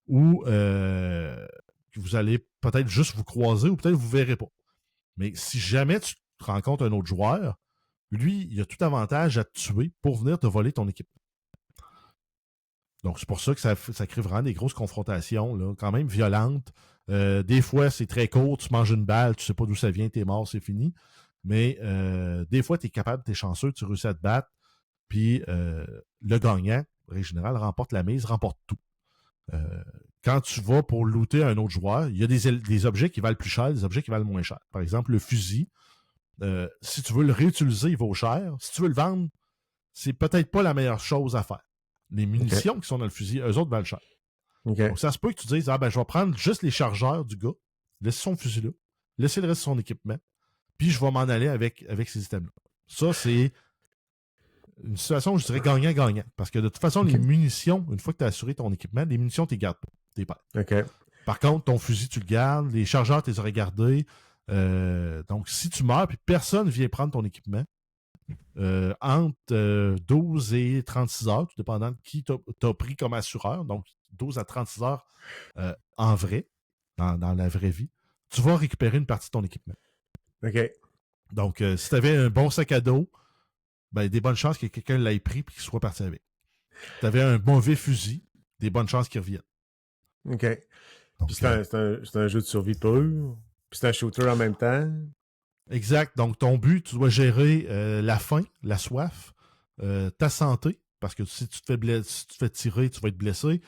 Ou vous allez peut-être juste vous croiser ou peut-être vous ne verrez pas. Mais si jamais tu rencontres un autre joueur, lui, il a tout avantage à te tuer pour venir te voler ton équipement. Donc, c'est pour ça que ça crée vraiment des grosses confrontations, là, quand même violentes. Des fois, c'est très court, tu manges une balle, tu sais pas d'où ça vient, t'es mort, c'est fini. Mais des fois, tu es capable, tu es chanceux, tu réussis à te battre, puis le gagnant, en général, remporte la mise, remporte tout. Quand tu vas pour looter un autre joueur, il y a des objets qui valent plus cher, des objets qui valent moins cher. Par exemple, le fusil, si tu veux le réutiliser, il vaut cher. Si tu veux le vendre, c'est peut-être pas la meilleure chose à faire. Les munitions qui sont dans le fusil, eux autres valent cher. Donc, ça se peut que tu dises, je vais prendre juste les chargeurs du gars, laisser son fusil là, laisser le reste de son équipement, puis je vais m'en aller avec ces items-là. Ça, c'est une situation où je dirais gagnant-gagnant. Parce que de toute façon, les munitions, une fois que tu as assuré ton équipement, les munitions, tu les gardes pas. Tu les perds. Par contre, ton fusil, tu le gardes. Les chargeurs, tu les aurais gardés. Donc, si tu meurs puis personne ne vient prendre ton équipement, entre 12 et 36 heures, tout dépendant de qui t'as pris comme assureur, donc 12 à 36 heures en vrai, dans la vraie vie, tu vas récupérer une partie de ton équipement. OK. Donc, si tu avais un bon sac à dos, ben, des bonnes chances que quelqu'un l'ait pris et qu'il soit parti avec. Si tu avais un mauvais fusil, des bonnes chances qu'il revienne. OK. Donc, puis c'est un jeu de survie pur. Puis c'est un shooter en même temps. Exact. Donc, ton but, tu dois gérer la faim, la soif, ta santé, parce que si tu te fais tirer, tu vas être blessé.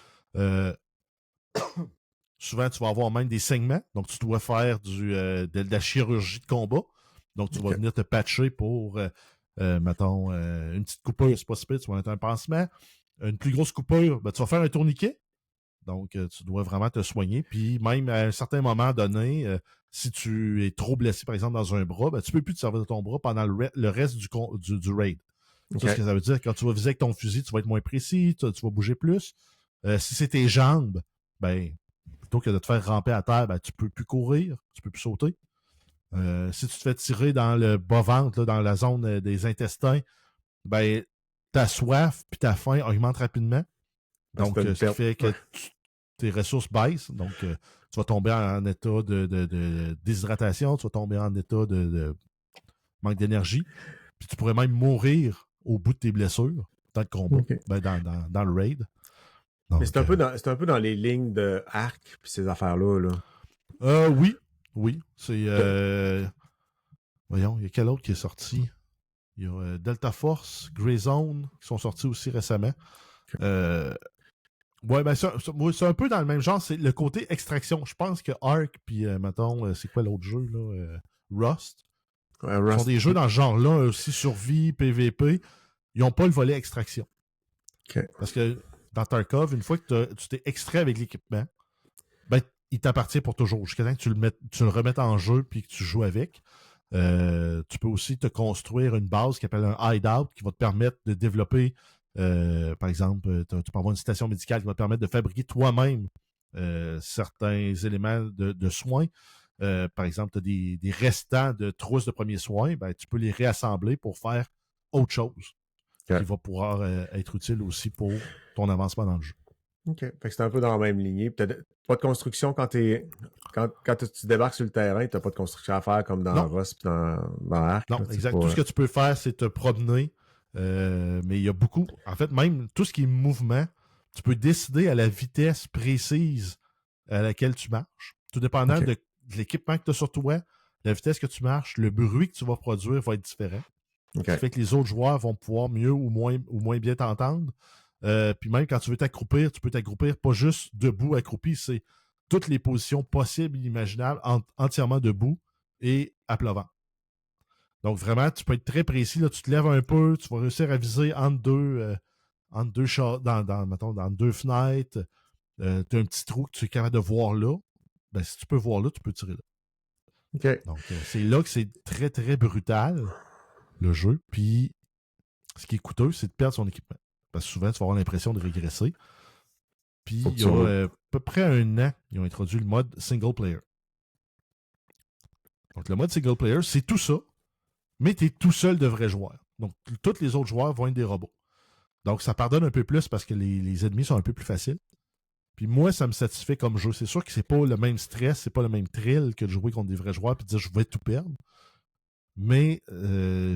Souvent, tu vas avoir même des saignements. Donc, tu dois faire de la chirurgie de combat. Donc, tu vas venir te patcher pour, mettons, une petite coupure, c'est pas si pire, tu vas mettre un pansement. Une plus grosse coupure, ben, tu vas faire un tourniquet. Donc, tu dois vraiment te soigner. Puis, même à un certain moment donné, si tu es trop blessé, par exemple, dans un bras, ben, tu peux plus te servir de ton bras pendant le reste du raid. Okay. Ça, ce que ça veut dire, quand tu vas viser avec ton fusil, tu vas être moins précis, tu vas bouger plus. Si c'est tes jambes, ben, plutôt que de te faire ramper à terre, ben, tu peux plus courir, tu peux plus sauter. Si tu te fais tirer dans le bas-ventre, dans la zone des intestins, ben, ta soif puis ta faim augmentent rapidement. Donc, ce qui fait que tes ressources baissent. Donc, tu vas tomber en état de déshydratation, tu vas tomber en état de manque d'énergie. Puis tu pourrais même mourir au bout de tes blessures dans le combat, dans le raid. Donc, mais c'est un peu dans les lignes de arc puis ces affaires-là. Là. Oui. C'est voyons, il y a quel autre qui est sorti? Il y a Delta Force, Grey Zone, qui sont sortis aussi récemment. Ouais, ben c'est un peu dans le même genre. C'est le côté extraction. Je pense que Ark, puis mettons, c'est quoi l'autre jeu, là? Rust. Rust. Ce sont des jeux dans ce genre-là, aussi survie, PVP. Ils n'ont pas le volet extraction. Okay. Parce que dans Tarkov, une fois que tu t'es extrait avec l'équipement, ben, il t'appartient pour toujours. Jusqu'à temps que tu le remettes en jeu puis que tu joues avec. Tu peux aussi te construire une base qui s'appelle un hideout qui va te permettre de développer, par exemple, tu peux avoir une station médicale qui va te permettre de fabriquer toi-même certains éléments de soins. Par exemple, tu as des restants de trousses de premiers soins, ben, tu peux les réassembler pour faire autre chose qui va pouvoir être utile aussi pour ton avancement dans le jeu. OK. Fait que c'est un peu dans la même lignée. Pas de construction quand tu débarques sur le terrain, tu n'as pas de construction à faire comme dans Rust et dans Ark. Non, exact. Tout ce que tu peux faire, c'est te promener. Mais il y a beaucoup. En fait, même tout ce qui est mouvement, tu peux décider à la vitesse précise à laquelle tu marches. Tout dépendant de l'équipement que tu as sur toi, la vitesse que tu marches, le bruit que tu vas produire va être différent. Ce qui fait que les autres joueurs vont pouvoir mieux ou moins bien t'entendre. Puis même quand tu veux t'accroupir, tu peux t'accroupir pas juste debout, accroupi, c'est toutes les positions possibles et imaginables, entièrement debout et à plat ventre. Donc, vraiment, tu peux être très précis. Là, tu te lèves un peu, tu vas réussir à viser entre deux dans deux fenêtres. Tu as un petit trou que tu es capable de voir là. Ben, si tu peux voir là, tu peux tirer là. OK. Donc, c'est là que c'est très, très brutal, le jeu. Puis, ce qui est coûteux, c'est de perdre son équipement. Parce que souvent, tu vas avoir l'impression de régresser. Puis, il y a à peu près 1 an, ils ont introduit le mode single player. Donc, le mode single player, c'est tout ça, mais tu es tout seul de vrais joueurs. Donc, tous les autres joueurs vont être des robots. Donc, ça pardonne un peu plus parce que les ennemis sont un peu plus faciles. Puis moi, ça me satisfait comme jeu. C'est sûr que c'est pas le même stress, c'est pas le même thrill que de jouer contre des vrais joueurs puis de dire je vais tout perdre. Mais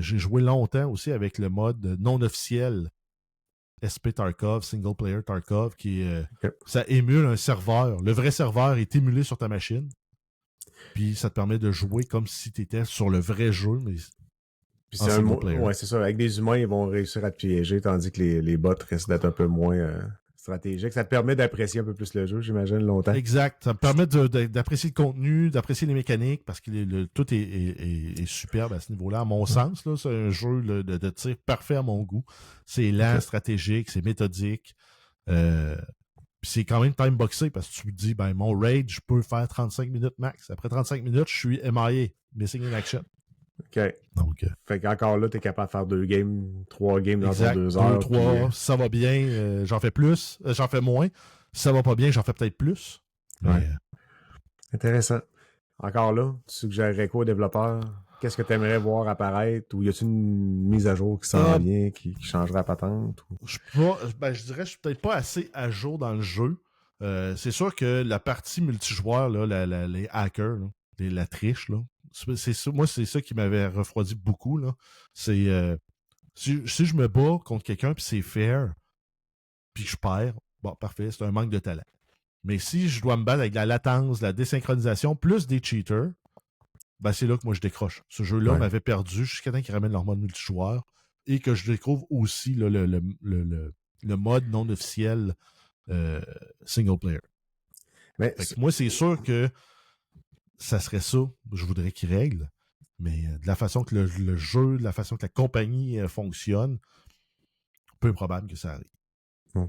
j'ai joué longtemps aussi avec le mode non officiel SP Tarkov, Single Player Tarkov, qui est ça émule un serveur. Le vrai serveur est émulé sur ta machine. Puis ça te permet de jouer comme si tu étais sur le vrai jeu, mais puis c'est ouais, c'est ça. Avec des humains, ils vont réussir à te piéger, tandis que les bots risquent d'être un peu moins stratégiques. Ça te permet d'apprécier un peu plus le jeu, j'imagine, longtemps. Exact. Ça me permet d'apprécier le contenu, d'apprécier les mécaniques, parce que tout est superbe à ce niveau-là. À mon sens, là, c'est un jeu de tir parfait à mon goût. C'est lent, stratégique, c'est méthodique. Puis c'est quand même time-boxé, parce que tu me dis, ben mon raid, je peux faire 35 minutes max. Après 35 minutes, je suis MIA, Missing in Action. OK. Donc, fait qu'encore là, t'es capable de faire 2 games, 3 games dans 2 heures. 3, ça va bien, j'en fais plus, j'en fais moins. Si ça va pas bien, j'en fais peut-être plus. Ouais. Intéressant. Encore là, tu suggérerais quoi aux développeurs? Qu'est-ce que tu aimerais voir apparaître? Ou y a-t-il une mise à jour qui s'en vient, qui changerait la patente? Ou... Je dirais que je suis peut-être pas assez à jour dans le jeu. C'est sûr que la partie multijoueur, là, les hackers, là, la triche, là, moi, c'est ça qui m'avait refroidi beaucoup. Là. C'est si je me bats contre quelqu'un puis c'est fair, puis je perds, bon, parfait, c'est un manque de talent. Mais si je dois me battre avec la latence, la désynchronisation, plus des cheaters, ben c'est là que moi je décroche. Ce jeu-là m'avait perdu jusqu'à temps qu'ils ramènent leur mode multijoueur et que je découvre aussi là, le mode non officiel single player. Mais moi, c'est sûr que ça serait ça, je voudrais qu'ils règlent, mais de la façon que le jeu, de la façon que la compagnie fonctionne, peu probable que ça arrive. Bon.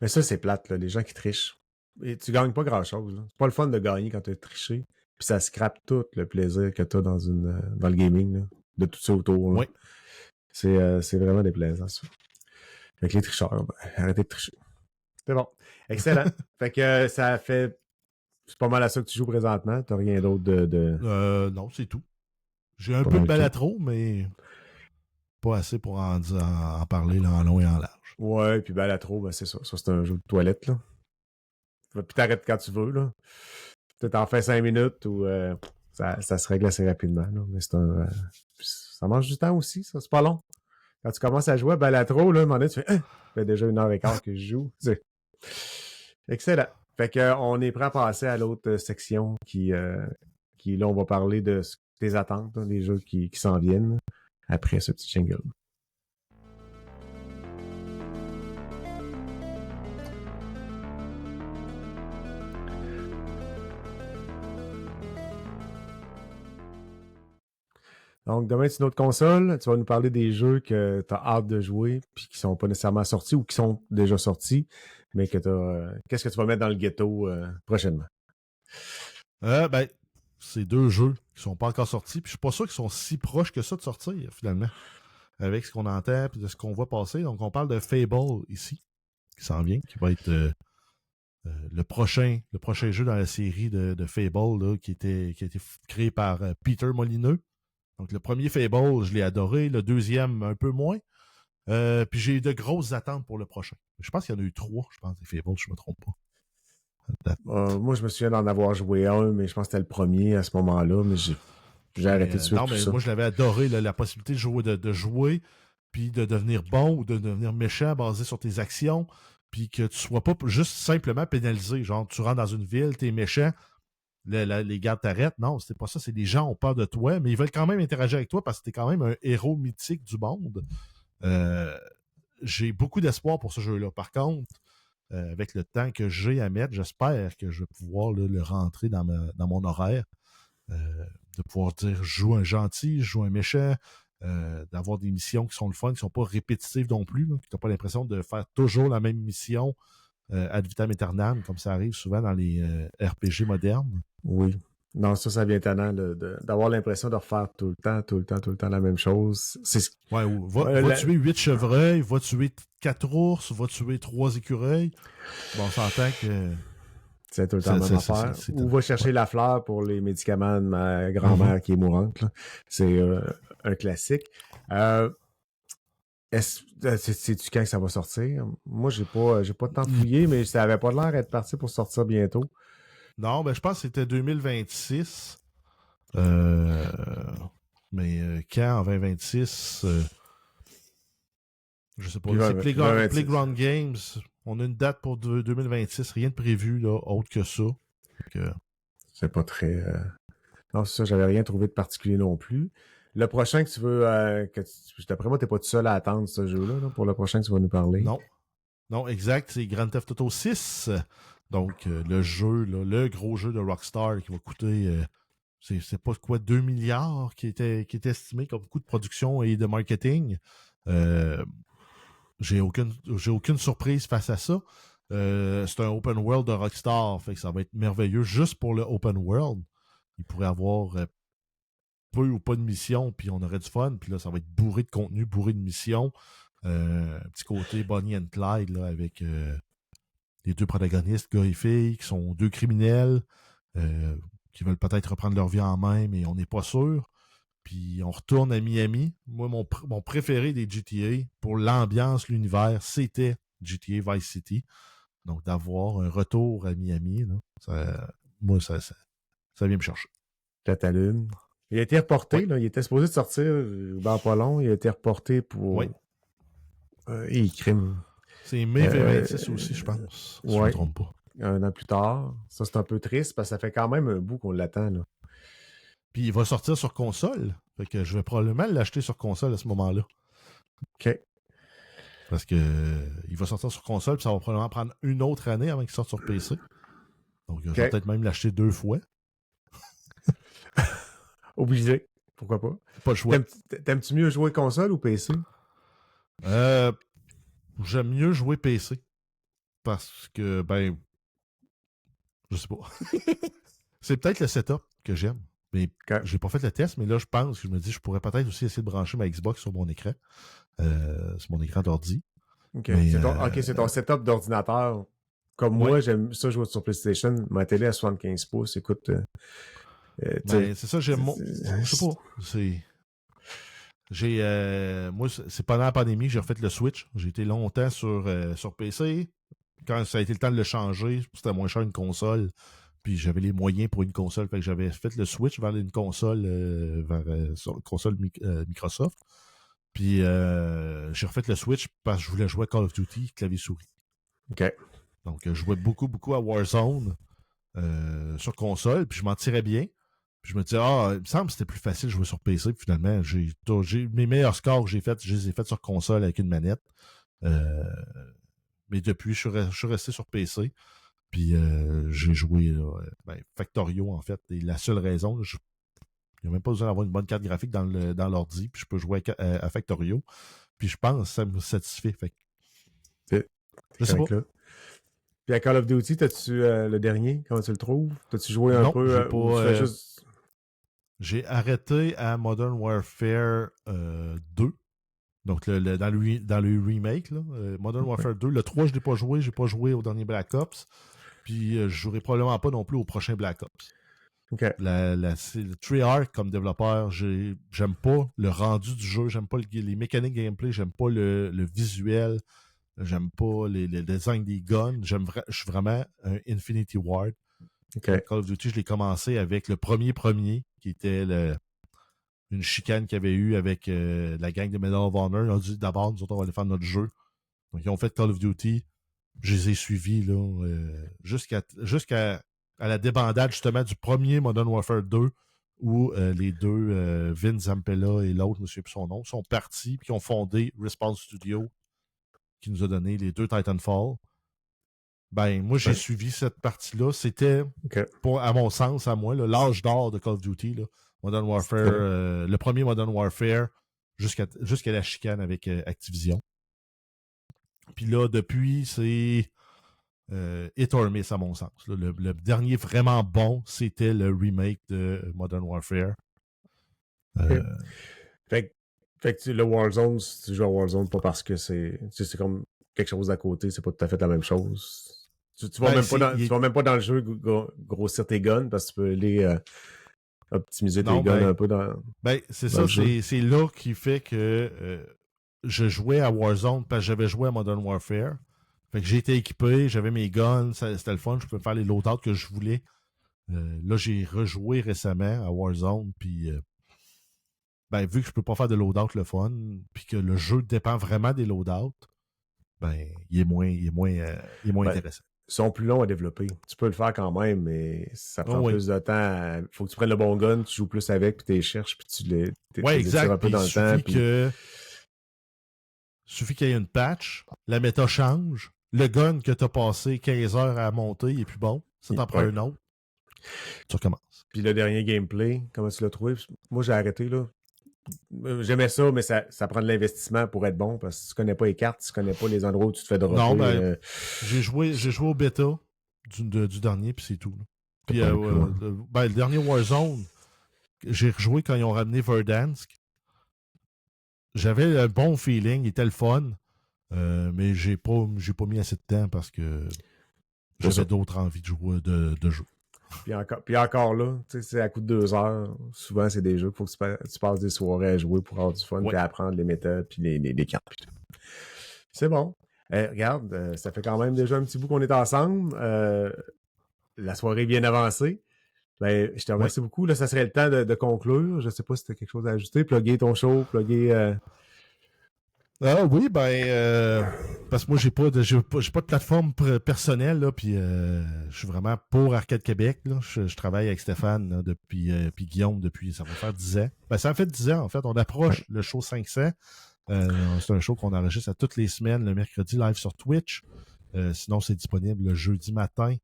Mais ça, c'est plate, là, les gens qui trichent. Et tu gagnes pas grand-chose. C'est pas le fun de gagner quand tu as triché. Puis ça scrape tout le plaisir que tu as dans le gaming, là, de tout ça autour. Là. Oui. C'est vraiment déplaisant, ça. Avec les tricheurs, arrêtez de tricher. C'est bon. Excellent. Fait que ça fait... C'est pas mal à ça que tu joues présentement. T'as rien d'autre de... Non, c'est tout. J'ai un peu de Balatro, mais pas assez pour en parler là, en long et en large. Ouais, puis Balatro, ben c'est ça. Ça, c'est un jeu de toilette, là. Puis t'arrêtes quand tu veux, là. Peut-être en fais 5 minutes ou ça se règle assez rapidement, là. Mais c'est un... ça mange du temps aussi, ça. C'est pas long. Quand tu commences à jouer à Balatro, là, à un moment donné, tu fais... ça fait déjà 1h15 que je joue. C'est... Excellent. Fait qu'on est prêt à passer à l'autre section qui là, on va parler de tes attentes, hein, des jeux qui s'en viennent après ce petit jingle. Donc, demain, c'est notre console. Tu vas nous parler des jeux que tu as hâte de jouer puis qui sont pas nécessairement sortis ou qui sont déjà sortis, mais que tu as... qu'est-ce que tu vas mettre dans le ghetto prochainement? Ben, c'est 2 jeux qui sont pas encore sortis, puis je suis pas sûr qu'ils sont si proches que ça de sortir, finalement, avec ce qu'on entend et de ce qu'on voit passer. Donc, on parle de Fable, ici, qui s'en vient, qui va être le prochain jeu dans la série de Fable, là, qui a été créé par Peter Molineux. Donc, le premier Fable, je l'ai adoré. Le deuxième, un peu moins. Puis j'ai eu de grosses attentes pour le prochain. Je pense qu'il y en a eu 3, je pense, des Fable, je me trompe pas. Moi, je me souviens d'en avoir joué un, mais je pense que c'était le premier à ce moment-là, mais j'ai arrêté de suite. Non, mais moi, je l'avais adoré, là, la possibilité de jouer, puis de devenir bon ou de devenir méchant basé sur tes actions, puis que tu sois pas juste simplement pénalisé. Genre, tu rentres dans une ville, t'es méchant, les gardes t'arrêtent. Non, c'était pas ça. C'est des gens ont peur de toi, mais ils veulent quand même interagir avec toi parce que t'es quand même un héros mythique du monde. J'ai beaucoup d'espoir pour ce jeu-là. Par contre, avec le temps que j'ai à mettre, j'espère que je vais pouvoir le rentrer dans mon horaire. de pouvoir dire je joue un gentil, je joue un méchant, d'avoir des missions qui sont le fun, qui ne sont pas répétitives non plus, là, que tu n'as pas l'impression de faire toujours la même mission ad vitam aeternam, comme ça arrive souvent dans les RPG modernes. Oui. Non, ça vient tannant d'avoir l'impression de refaire tout le temps la même chose. Ouais, va tuer 8 chevreuils, va tuer 4 ours, va tuer 3 écureuils. Bon, on s'entend que... C'est tout le temps la même affaire. Ou va chercher la fleur pour les médicaments de ma grand-mère qui est mourante. Là. C'est un classique. Sais-tu quand que ça va sortir? Moi, j'ai pas de temps de fouiller, mais ça avait pas l'air d'être parti pour sortir bientôt. Non, ben je pense que c'était 2026. Mais quand en 2026 je sais pas. C'est Playground Games. On a une date pour 2026. Rien de prévu, là, autre que ça. C'est pas très... Non, c'est ça, j'avais rien trouvé de particulier non plus. Le prochain que tu veux... d'après moi, t'es pas tout seul à attendre ce jeu-là, là, pour le prochain que tu vas nous parler. Non, exact. C'est Grand Theft Auto 6. Donc, le jeu, là, le gros jeu de Rockstar qui va coûter... c'est pas quoi, 2 milliards qui est estimé comme coût de production et de marketing. J'ai aucune surprise face à ça. C'est un open world de Rockstar, fait que ça va être merveilleux juste pour le open world. Il pourrait avoir peu ou pas de missions, puis on aurait du fun, puis là, ça va être bourré de contenu, bourré de missions. Un petit côté Bonnie and Clyde, là, avec les deux protagonistes, gars et filles, qui sont deux criminels, qui veulent peut-être reprendre leur vie en main, mais on n'est pas sûr. Puis on retourne à Miami. Moi, mon préféré des GTA, pour l'ambiance, l'univers, c'était GTA Vice City. Donc d'avoir un retour à Miami, là, ça vient me chercher. Ça t'allume. Il a été reporté, là, il était supposé de sortir dans pas long, il a été reporté pour crime. C'est mai 2026 aussi, je pense, si je ne me trompe pas. Un an plus tard. Ça, c'est un peu triste, parce que ça fait quand même un bout qu'on l'attend, là. Puis il va sortir sur console. Fait que je vais probablement l'acheter sur console à ce moment-là. OK. Parce que il va sortir sur console, puis ça va probablement prendre une autre année avant qu'il sorte sur PC. Donc je vais peut-être même l'acheter 2 fois. Obligé. Pourquoi pas? Pas le choix. T'aimes-tu mieux jouer console ou PC? J'aime mieux jouer PC. Parce que, je sais pas. C'est peut-être le setup que j'aime. Mais j'ai pas fait le test, mais là, je me dis, je pourrais peut-être aussi essayer de brancher ma Xbox sur mon écran. Sur mon écran d'ordi. OK. C'est ton setup d'ordinateur. Comme moi, j'aime ça jouer sur PlayStation. Ma télé à 75 pouces, écoute... c'est ça, je sais pas. Moi, c'est pendant la pandémie, j'ai refait le Switch. J'ai été longtemps sur PC. Quand ça a été le temps de le changer, c'était moins cher une console. Puis j'avais les moyens pour une console. Fait que j'avais fait le Switch vers une console sur console Microsoft. Puis j'ai refait le Switch parce que je voulais jouer à Call of Duty clavier-souris. OK. Donc je jouais beaucoup à Warzone sur console. Puis je m'en tirais bien. Puis je me disais, il me semble que c'était plus facile de jouer sur PC. Puis finalement, j'ai mes meilleurs scores que je les ai faits sur console avec une manette. Mais depuis, je suis resté sur PC. Puis j'ai joué Factorio, en fait. Et la seule raison, il n'y a même pas besoin d'avoir une bonne carte graphique dans l'ordi. Puis je peux jouer à Factorio. Puis je pense que ça me satisfait. Fait que, je sais pas. Puis à Call of Duty, t'as-tu le dernier? Comment tu le trouves? T'as-tu joué un peu? J'ai pas, j'ai arrêté à Modern Warfare 2. Donc, dans le remake, là, Modern Warfare 2. Le 3, je l'ai pas joué. J'ai pas joué au dernier Black Ops. Puis, je jouerai probablement pas non plus au prochain Black Ops. Okay. Le Treyarch, comme développeur, j'aime pas le rendu du jeu. J'aime pas les mécaniques gameplay. J'aime pas le visuel. J'aime pas les designs des guns. Je suis vraiment un Infinity Ward. Okay. Call of Duty, je l'ai commencé avec le premier, qui était une chicane qu'il y avait eu avec la gang de Medal of Honor. Ils ont dit d'abord, nous autres, on va aller faire notre jeu. Donc, ils ont fait Call of Duty. Je les ai suivis là, jusqu'à la débandade, justement, du premier Modern Warfare 2 où les deux, Vince Zampella et l'autre, je ne sais plus son nom, sont partis puis ont fondé Respawn Studio qui nous a donné les deux Titanfall. Ben, moi, j'ai suivi cette partie-là. C'était, à mon sens, à moi, l'âge d'or de Call of Duty, là. Modern Warfare, le premier Modern Warfare, jusqu'à la chicane avec Activision. Puis là, depuis, c'est hit or miss, à mon sens. Là. Le dernier vraiment bon, c'était le remake de Modern Warfare. Fait que le Warzone, tu joues à Warzone pas parce que c'est comme quelque chose à côté, c'est pas tout à fait la même chose. Tu vas même pas dans le jeu grossir tes guns parce que tu peux aller optimiser tes guns un peu dans. Ben, c'est ça, c'est là qui fait que je jouais à Warzone parce que j'avais joué à Modern Warfare. Fait que j'ai été équipé, j'avais mes guns, c'était le fun, je pouvais faire les loadouts que je voulais. Là, j'ai rejoué récemment à Warzone, puis ben, vu que je peux pas faire de loadout le fun, puis que le jeu dépend vraiment des loadouts, ben, il est moins intéressant. Ils sont plus longs à développer. Tu peux le faire quand même, mais ça prend plus de temps. Il faut que tu prennes le bon gun, tu joues plus avec, puis tu les cherches, puis tu les tires un peu dans le temps. Il suffit qu'il y ait une patch, la méta change, le gun que tu as passé 15 heures à monter, il est plus bon. Ça t'en prend un autre. Tu recommences. Puis le dernier gameplay, comment tu l'as trouvé? Moi, j'ai arrêté, là. J'aimais ça, mais ça prend de l'investissement pour être bon, parce que tu connais pas les cartes, tu connais pas les endroits où tu te fais dropper. Non, ben, j'ai joué au bêta du dernier, puis c'est tout. Puis le dernier Warzone, j'ai rejoué quand ils ont ramené Verdansk. J'avais un bon feeling, il était le fun, mais j'ai pas mis assez de temps parce que j'avais d'autres envies de jouer de jeu. Puis encore là, tu sais, c'est à coup de 2 heures. Souvent, c'est des jeux qu'il faut que tu passes des soirées à jouer pour avoir du fun, puis apprendre les méthodes, puis les cartes. Puis tout. C'est bon. Regarde, ça fait quand même déjà un petit bout qu'on est ensemble. La soirée est bien avancée. Ben, je te remercie beaucoup. Là, ça serait le temps de conclure. Je sais pas si tu as quelque chose à ajouter. Plugger ton show, plugger... Ah oui, parce que moi j'ai pas de plateforme personnelle là, puis je suis vraiment pour Arcade Québec là. Je travaille avec Stéphane là, depuis puis Guillaume depuis ça va faire 10 ans. Ben ça fait 10 ans en fait, on approche le show 500. C'est un show qu'on enregistre à toutes les semaines le mercredi live sur Twitch. Sinon c'est disponible le jeudi matin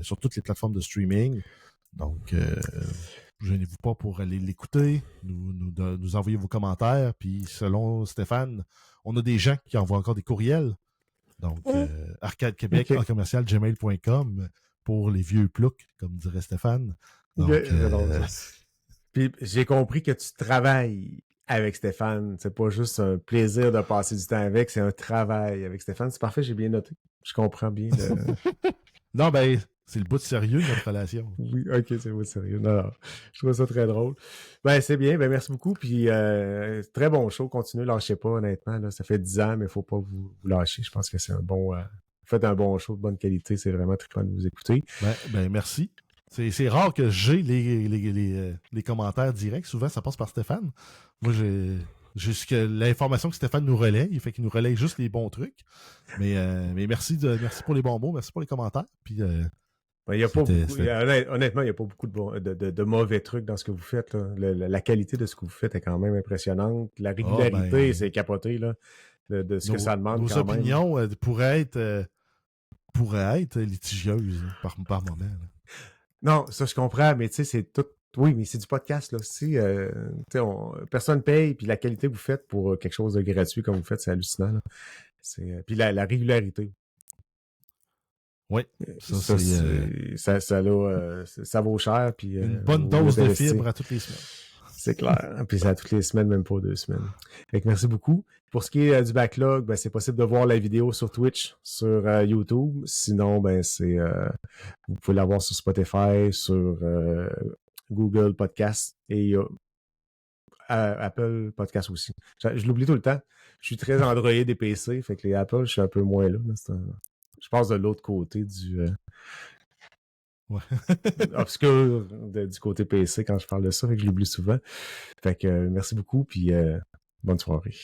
sur toutes les plateformes de streaming. Donc gênez-vous pas pour aller l'écouter, nous envoyer vos commentaires, puis selon Stéphane, on a des gens qui envoient encore des courriels. Donc, arcadequebec, @gmail.com pour les vieux ploucs, comme dirait Stéphane. Donc, Puis j'ai compris que tu travailles avec Stéphane. C'est pas juste un plaisir de passer du temps avec, c'est un travail avec Stéphane. C'est parfait, j'ai bien noté. Je comprends bien. Non, ben... C'est le bout de sérieux de notre relation. Oui, ok, c'est le bout de sérieux. Non, je trouve ça très drôle. Ben, c'est bien, ben merci beaucoup. Puis très bon show, continuez, lâchez pas, honnêtement. Là, ça fait 10 ans, mais il faut pas vous lâcher. Je pense que c'est un bon. Vous faites un bon show de bonne qualité, c'est vraiment trippant de vous écouter. Ben merci. C'est rare que j'ai les commentaires directs. Souvent, ça passe par Stéphane. Moi, j'ai l'information que Stéphane nous relaie. Il fait qu'il nous relaie juste les bons trucs. Mais merci pour les bons mots, merci pour les commentaires. Puis il y a pas beaucoup, honnêtement, il n'y a pas beaucoup de mauvais trucs dans ce que vous faites. Là. La qualité de ce que vous faites est quand même impressionnante. La régularité, c'est capoté là, de ce que ça demande. Nos opinions pourraient être litigieuses par moment. Là. Non, ça je comprends, mais tu sais, c'est tout. Oui, mais c'est du podcast là. Si personne paye, puis la qualité que vous faites pour quelque chose de gratuit comme vous faites, c'est hallucinant. Là. Puis la régularité. Oui, ça vaut cher. Puis, une bonne dose de fibres à toutes les semaines. C'est clair. Puis c'est à toutes les semaines, même pas 2 semaines. Fait que merci beaucoup. Pour ce qui est du backlog, ben, c'est possible de voir la vidéo sur Twitch, sur YouTube. Sinon, ben vous pouvez la voir sur Spotify, sur Google Podcast et Apple Podcast aussi. Je l'oublie tout le temps. Je suis très Android et PC, fait que les Apple, je suis un peu moins là. Je passe de l'autre côté du obscur du côté PC quand je parle de ça, fait que je l'oublie souvent. Fait que merci beaucoup, puis bonne soirée.